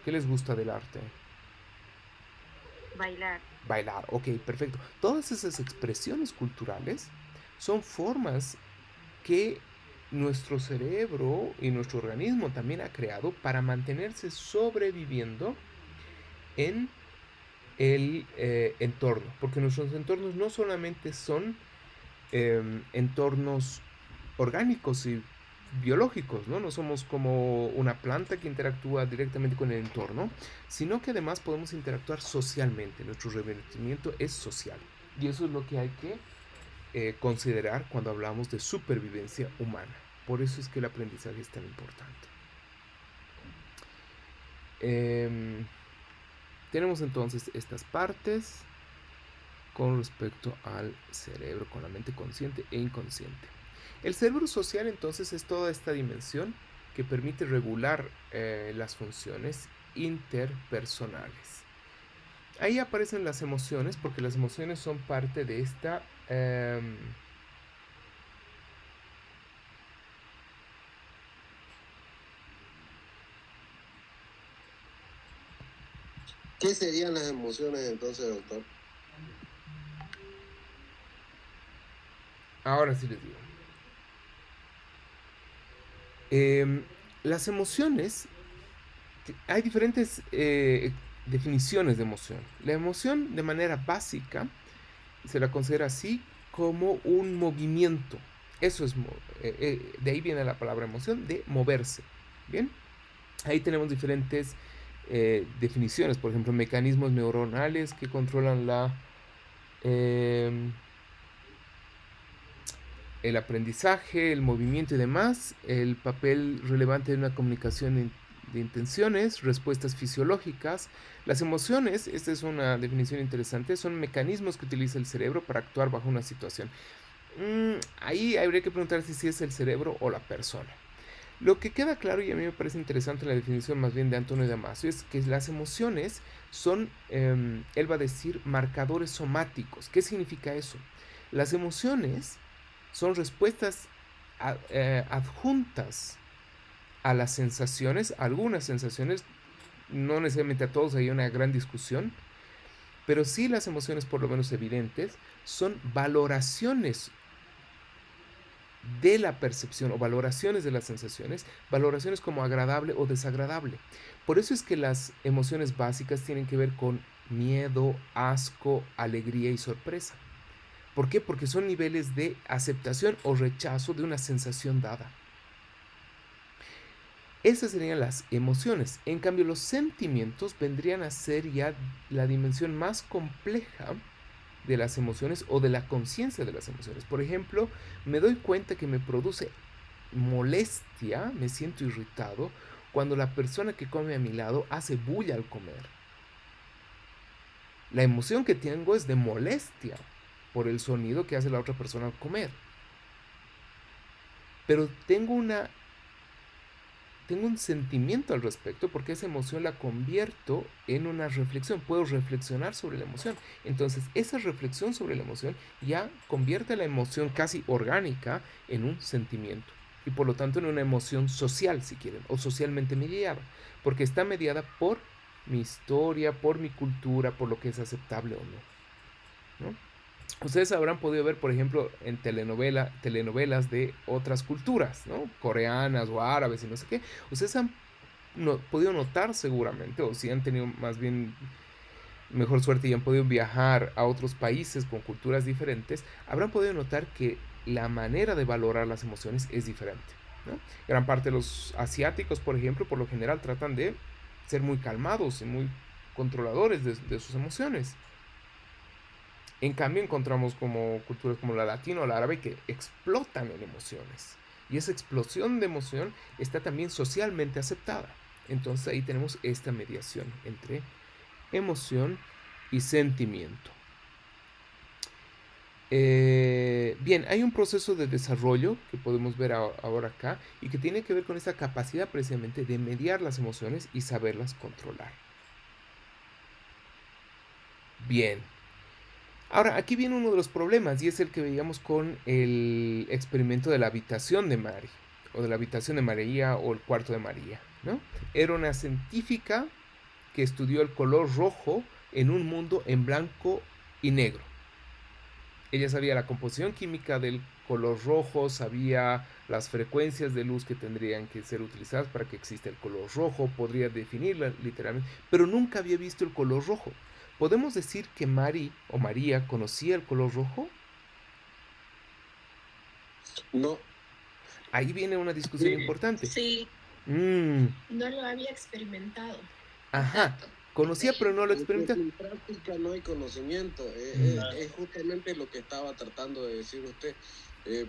¿Qué les gusta del arte? Bailar. Bailar, ok, perfecto. Todas esas expresiones culturales son formas que nuestro cerebro y nuestro organismo también ha creado para mantenerse sobreviviendo en el entorno, porque nuestros entornos no solamente son entornos orgánicos y biológicos, ¿no? No somos como una planta que interactúa directamente con el entorno, sino que además podemos interactuar socialmente. Nuestro revestimiento es social y eso es lo que hay que considerar cuando hablamos de supervivencia humana. Por eso es que el aprendizaje es tan importante. Tenemos entonces estas partes con respecto al cerebro, con la mente consciente e inconsciente. El cerebro social entonces es toda esta dimensión que permite regular las funciones interpersonales. Ahí aparecen las emociones, porque las emociones son parte de esta ¿Qué serían las emociones entonces, doctor? Ahora sí les digo. Las emociones, hay diferentes definiciones de emoción. La emoción de manera básica se la considera así como un movimiento. Eso es, de ahí viene la palabra emoción, de moverse. Bien, ahí tenemos diferentes definiciones, por ejemplo, mecanismos neuronales que controlan el aprendizaje, el movimiento y demás, el papel relevante de una comunicación de intenciones, respuestas fisiológicas. Las emociones, esta es una definición interesante, son mecanismos que utiliza el cerebro para actuar bajo una situación. Ahí habría que preguntarse si es el cerebro o la persona. Lo que queda claro, y a mí me parece interesante la definición más bien de Antonio Damasio, es que las emociones son, él va a decir, marcadores somáticos. ¿Qué significa eso? Las emociones son respuestas adjuntas a las sensaciones, algunas sensaciones, no necesariamente a todos hay una gran discusión, pero sí las emociones por lo menos evidentes son valoraciones de la percepción o valoraciones de las sensaciones, valoraciones como agradable o desagradable. Por eso es que las emociones básicas tienen que ver con miedo, asco, alegría y sorpresa. ¿Por qué? Porque son niveles de aceptación o rechazo de una sensación dada. Esas serían las emociones. En cambio, los sentimientos vendrían a ser ya la dimensión más compleja de las emociones o de la conciencia de las emociones. Por ejemplo, me doy cuenta que me produce molestia, me siento irritado, cuando la persona que come a mi lado hace bulla al comer. La emoción que tengo es de molestia por el sonido que hace la otra persona al comer. Pero tengo un sentimiento al respecto porque esa emoción la convierto en una reflexión. Puedo reflexionar sobre la emoción. Entonces, esa reflexión sobre la emoción ya convierte la emoción casi orgánica en un sentimiento. Y por lo tanto en una emoción social, si quieren, o socialmente mediada. Porque está mediada por mi historia, por mi cultura, por lo que es aceptable o no, ¿no? Ustedes habrán podido ver, por ejemplo, en telenovelas de otras culturas, ¿no? Coreanas o árabes y no sé qué. Ustedes han podido notar seguramente, o si han tenido más bien mejor suerte y han podido viajar a otros países con culturas diferentes, habrán podido notar que la manera de valorar las emociones es diferente, ¿no? Gran parte de los asiáticos, por ejemplo, por lo general tratan de ser muy calmados y muy controladores de sus emociones. En cambio, encontramos como culturas como la latina o la árabe que explotan en emociones. Y esa explosión de emoción está también socialmente aceptada. Entonces ahí tenemos esta mediación entre emoción y sentimiento. Bien, hay un proceso de desarrollo que podemos ver ahora acá y que tiene que ver con esta capacidad precisamente de mediar las emociones y saberlas controlar. Bien. Ahora, aquí viene uno de los problemas y es el que veíamos con el experimento de la habitación de Mary, o de la habitación de María o el cuarto de María, ¿no? Era una científica que estudió el color rojo en un mundo en blanco y negro. Ella sabía la composición química del color rojo, sabía las frecuencias de luz que tendrían que ser utilizadas para que exista el color rojo, podría definirla literalmente, pero nunca había visto el color rojo. ¿Podemos decir que Mary o María conocía el color rojo? No. Ahí viene una discusión importante. Sí. No lo había experimentado. Ajá. Conocía, pero no lo experimentaba. En práctica no hay conocimiento. Es justamente lo que estaba tratando de decir usted.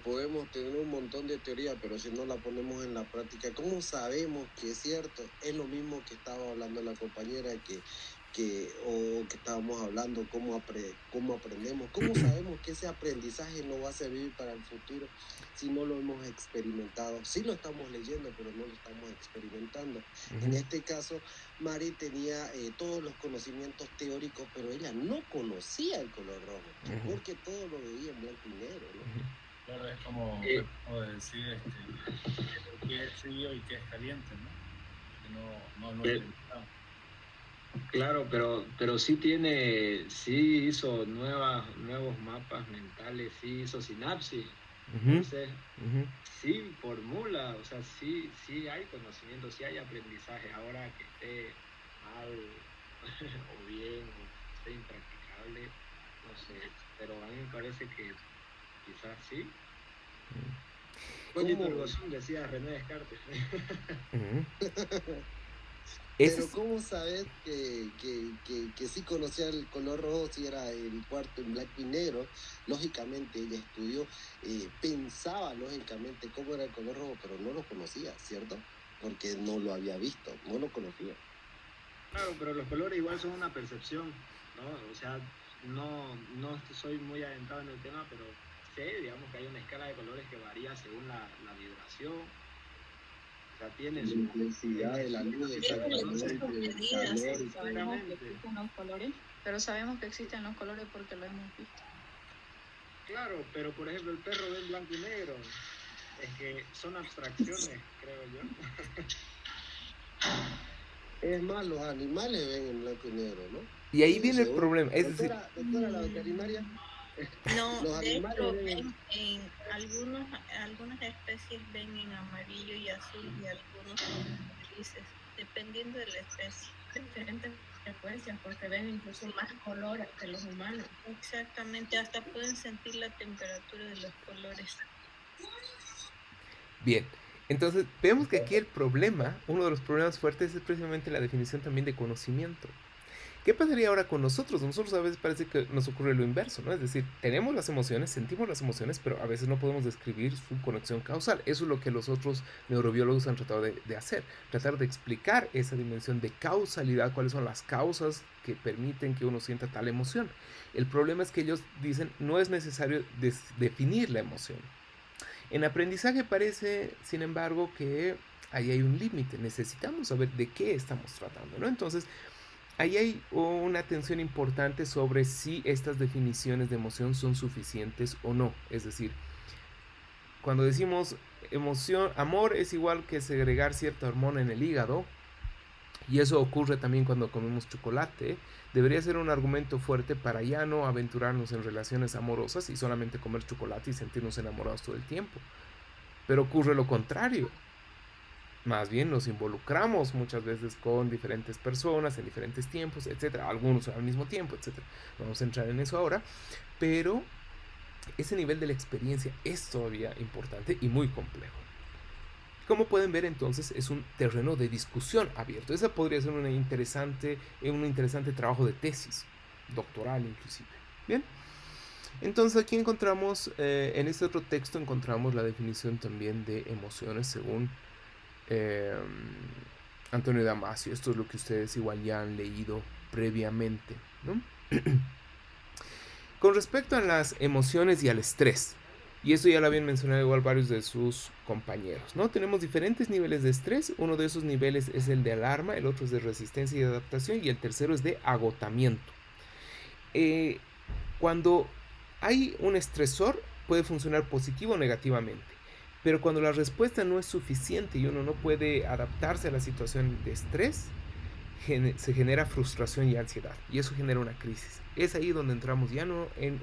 Podemos tener un montón de teoría, pero si no la ponemos en la práctica, ¿cómo sabemos que es cierto? Es lo mismo que estaba hablando la compañera que estábamos hablando, cómo aprendemos, cómo sabemos que ese aprendizaje no va a servir para el futuro si no lo hemos experimentado. Sí lo estamos leyendo, pero no lo estamos experimentando. En este caso, Mari tenía todos los conocimientos teóricos, pero ella no conocía el color rojo, porque todo lo veía en blanco y negro, ¿no? Claro, es como decir que es frío y que es caliente, ¿no? No es Claro, pero sí hizo nuevos mapas mentales, sí hizo sinapsis. Entonces, sí formula, o sea, sí hay conocimiento, sí hay aprendizaje. Ahora que esté mal o bien, o esté impracticable, no sé, pero a mí me parece que quizás sí. Oye, Turgosón decía René Descartes. Pero ¿cómo sabes que sí conocía el color rojo si era el cuarto en blanco y negro? Lógicamente ella estudió, pensaba lógicamente cómo era el color rojo, pero no lo conocía, ¿cierto? Porque no lo había visto, no lo conocía. Claro, pero los colores igual son una percepción, ¿no? O sea, no soy muy adentrado en el tema, pero sé, digamos, que hay una escala de colores que varía según la vibración. O sea, tiene su intensidad de la luz, pero sabemos que existen los colores porque lo hemos visto. Claro, pero por ejemplo el perro ve en blanco y negro. Es que son abstracciones, creo yo. Es más, los animales ven en blanco y negro, ¿no? Y ahí viene el problema. Es decir, doctora, la veterinaria. No, Los de animales hecho, ven en algunas especies ven en amarillo y azul y algunos grises, dependiendo de la especie. Diferentes frecuencias, porque ven incluso más color que los humanos. Exactamente, hasta pueden sentir la temperatura de los colores. bien. Entonces, vemos que aquí el problema, uno de los problemas fuertes es precisamente la definición también de conocimiento. ¿Qué pasaría ahora con nosotros? Nosotros a veces parece que nos ocurre lo inverso, ¿no? Es decir, tenemos las emociones, sentimos las emociones, pero a veces no podemos describir su conexión causal. Eso es lo que los otros neurobiólogos han tratado de hacer, tratar de explicar esa dimensión de causalidad, cuáles son las causas que permiten que uno sienta tal emoción. El problema es que ellos dicen, no es necesario definir la emoción. En aprendizaje parece, sin embargo, que ahí hay un límite, necesitamos saber de qué estamos tratando, ¿no? Entonces, ahí hay una tensión importante sobre si estas definiciones de emoción son suficientes o no. Es decir, cuando decimos emoción, amor es igual que segregar cierta hormona en el hígado, y eso ocurre también cuando comemos chocolate, debería ser un argumento fuerte para ya no aventurarnos en relaciones amorosas y solamente comer chocolate y sentirnos enamorados todo el tiempo. Pero ocurre lo contrario. Más bien nos involucramos muchas veces con diferentes personas en diferentes tiempos, etcétera, algunos al mismo tiempo, etcétera. No vamos a entrar en eso ahora, pero ese nivel de la experiencia es todavía importante y muy complejo. Como pueden ver, entonces es un terreno de discusión abierto. Ese podría ser un interesante trabajo de tesis, doctoral inclusive. Bien, entonces aquí encontramos, en este otro texto encontramos la definición también de emociones según Antonio Damasio. Esto es lo que ustedes igual ya han leído previamente, ¿no? Con respecto a las emociones y al estrés, y eso ya lo habían mencionado igual varios de sus compañeros, ¿no? Tenemos diferentes niveles de estrés. Uno de esos niveles es el de alarma, el otro es de resistencia y adaptación, y el tercero es de agotamiento. Cuando hay un estresor, puede funcionar positivo o negativamente. Pero cuando la respuesta no es suficiente y uno no puede adaptarse a la situación de estrés, se genera frustración y ansiedad. Y eso genera una crisis. Es ahí donde entramos ya no en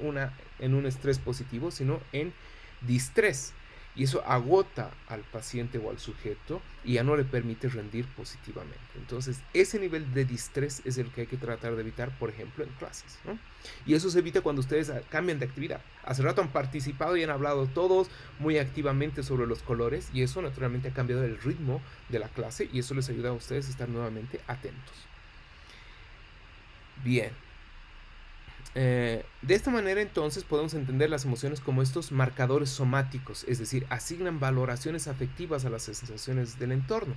un estrés positivo, sino en distrés. Y eso agota al paciente o al sujeto y ya no le permite rendir positivamente. Entonces, ese nivel de distrés es el que hay que tratar de evitar, por ejemplo, en clases, ¿no? Y eso se evita cuando ustedes cambian de actividad. Hace rato han participado y han hablado todos muy activamente sobre los colores, y eso naturalmente ha cambiado el ritmo de la clase, y eso les ayuda a ustedes a estar nuevamente atentos. Bien. De esta manera entonces podemos entender las emociones como estos marcadores somáticos, es decir, asignan valoraciones afectivas a las sensaciones del entorno.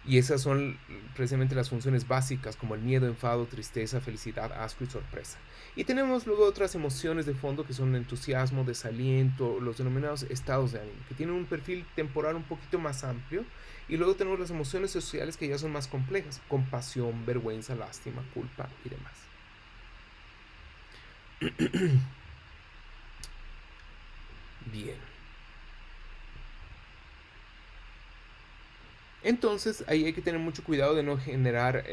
Y esas son precisamente las funciones básicas como el miedo, enfado, tristeza, felicidad, asco y sorpresa. Y tenemos luego otras emociones de fondo que son entusiasmo, desaliento, los denominados estados de ánimo, que tienen un perfil temporal un poquito más amplio. Y luego tenemos las emociones sociales que ya son más complejas, compasión, vergüenza, lástima, culpa y demás. Bien. Entonces ahí hay que tener mucho cuidado de no generar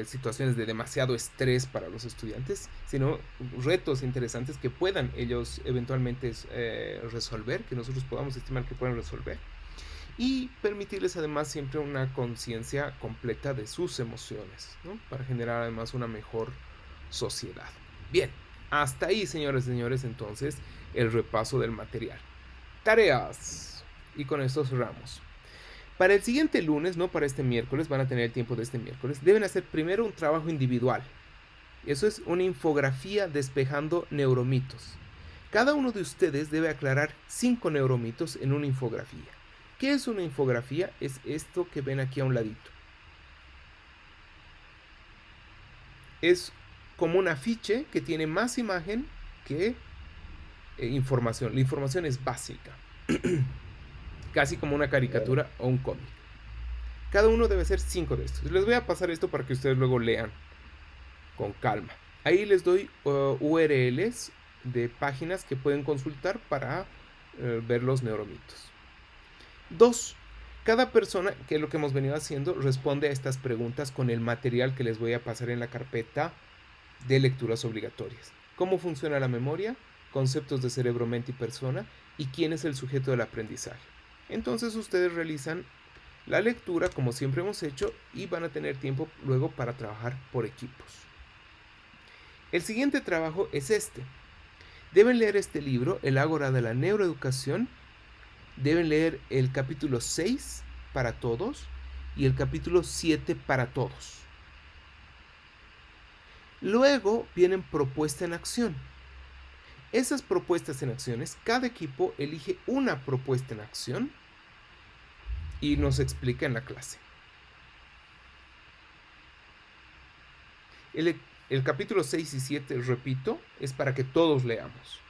situaciones de demasiado estrés para los estudiantes, sino retos interesantes que puedan ellos eventualmente resolver, que nosotros podamos estimar que puedan resolver, y permitirles además siempre una conciencia completa de sus emociones, ¿no? Para generar además una mejor sociedad. Bien. Hasta ahí, señores y señores, entonces, el repaso del material. Tareas. Y con esto cerramos. Para el siguiente lunes, no para este miércoles, van a tener el tiempo de este miércoles, deben hacer primero un trabajo individual. Eso es una infografía despejando neuromitos. Cada uno de ustedes debe aclarar 5 neuromitos en una infografía. ¿Qué es una infografía? Es esto que ven aquí a un ladito. Es como un afiche que tiene más imagen que información. La información es básica. Casi como una caricatura o un cómic. Cada uno debe hacer 5 de estos. Les voy a pasar esto para que ustedes luego lean con calma. Ahí les doy URLs de páginas que pueden consultar para ver los neuromitos. 2. Cada persona, que es lo que hemos venido haciendo, responde a estas preguntas con el material que les voy a pasar en la carpeta de lecturas obligatorias. ¿Cómo funciona la memoria? Conceptos de cerebro, mente y persona. ¿Y quién es el sujeto del aprendizaje? Entonces ustedes realizan la lectura como siempre hemos hecho y van a tener tiempo luego para trabajar por equipos. El siguiente trabajo es este. Deben leer este libro, El Ágora de la Neuroeducación. Deben leer el capítulo 6 para todos y el capítulo 7 para todos. Luego vienen propuesta en acción. Esas propuestas en acciones, cada equipo elige una propuesta en acción y nos explica en la clase. El capítulo 6 y 7, repito, es para que todos leamos.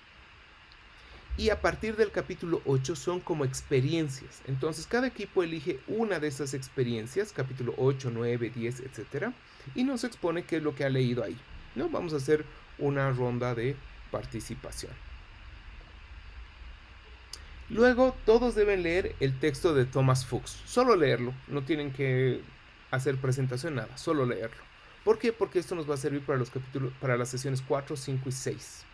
Y a partir del capítulo 8 son como experiencias. Entonces cada equipo elige una de esas experiencias, capítulo 8, 9, 10, etc. Y nos expone qué es lo que ha leído ahí, ¿no? Vamos a hacer una ronda de participación. Luego todos deben leer el texto de Thomas Fuchs. Solo leerlo, no tienen que hacer presentación, nada, solo leerlo. ¿Por qué? Porque esto nos va a servir para los capítulos, para las sesiones 4, 5 y 6.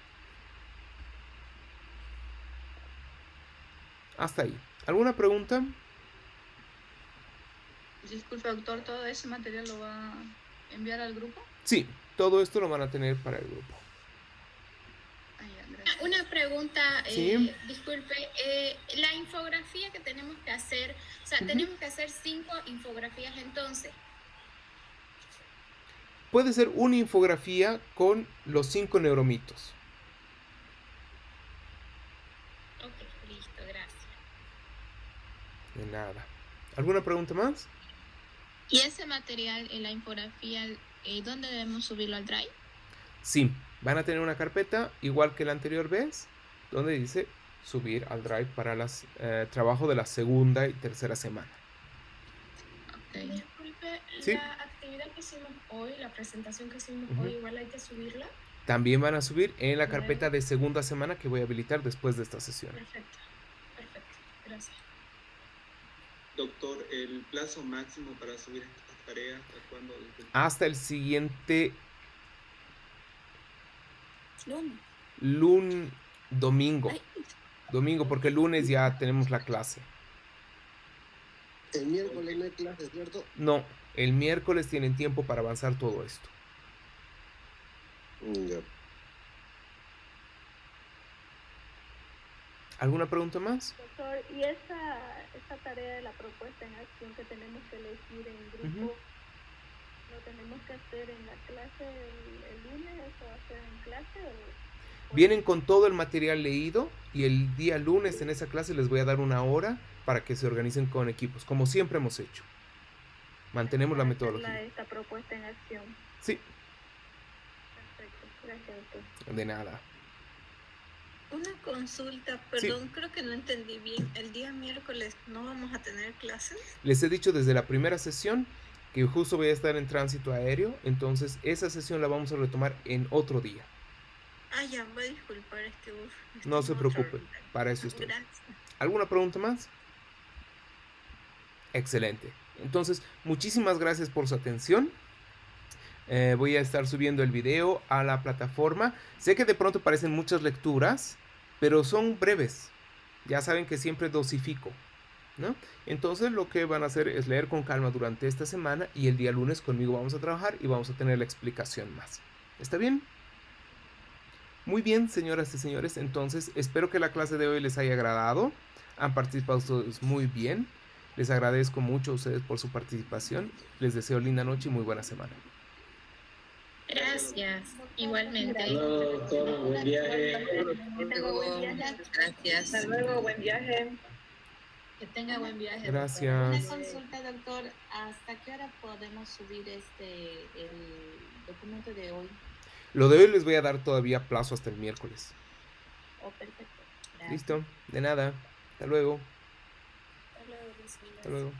Hasta ahí. ¿Alguna pregunta? Disculpe, doctor, ¿todo ese material lo va a enviar al grupo? Sí, todo esto lo van a tener para el grupo. Una pregunta, Sí. disculpe, la infografía que tenemos que hacer, o sea, tenemos que hacer 5 infografías entonces. Puede ser una infografía con los 5 neuromitos. Ok, listo, gracias. De nada. ¿Alguna pregunta más? ¿Y ese material en la infografía, dónde debemos subirlo al Drive? Sí, van a tener una carpeta igual que la anterior vez, donde dice subir al Drive para las trabajo de la segunda y tercera semana. Disculpe, Sí. la actividad que hicimos hoy, la presentación que hicimos Ujú. hoy, igual hay que subirla. También van a subir en la carpeta de segunda semana que voy a habilitar después de esta sesión. Perfecto, gracias. Doctor, ¿el plazo máximo para subir estas tareas hasta cuándo? Hasta el siguiente Lunes. domingo. Domingo, porque el lunes ya tenemos la clase. El miércoles no hay clase, ¿cierto? No, el miércoles tienen tiempo para avanzar todo esto. Ya. ¿Alguna pregunta más? Doctor, ¿y esa tarea de la propuesta en acción que tenemos que elegir en grupo, lo tenemos que hacer en la clase el lunes? ¿Eso va a ser en clase o...? Vienen con todo el material leído y el día lunes en esa clase les voy a dar una hora para que se organicen con equipos, como siempre hemos hecho. Mantenemos la metodología. Esta propuesta en acción. Sí, Perfecto, gracias, doctor. de nada. Una consulta, perdón, creo que no entendí bien. El día miércoles no vamos a tener clases. Les he dicho desde la primera sesión que justo voy a estar en tránsito aéreo, entonces esa sesión la vamos a retomar en otro día. Ah, ya, voy a disculpar, es que No se preocupe, para eso estoy. Gracias. ¿Alguna pregunta más? Excelente. Entonces, muchísimas gracias por su atención. Voy a estar subiendo el video a la plataforma. Sé que de pronto parecen muchas lecturas, pero son breves. Ya saben que siempre dosifico, ¿no? Entonces lo que van a hacer es leer con calma durante esta semana y el día lunes conmigo vamos a trabajar y vamos a tener la explicación más. ¿Está bien? Muy bien, señoras y señores. Entonces, espero que la clase de hoy les haya agradado. Han participado todos muy bien. Les agradezco mucho a ustedes por su participación. Les deseo linda noche y muy buena semana. Gracias, igualmente. Hasta luego, doctor. Buen viaje. Gracias. Hasta luego, buen viaje. Que tenga buen viaje. Gracias. Una consulta, doctor. ¿Hasta qué hora podemos subir el documento de hoy? Lo de hoy les voy a dar todavía plazo hasta el miércoles. Oh, perfecto. Gracias. Listo, de nada. Hasta luego. Hasta luego, Luis. Hasta luego.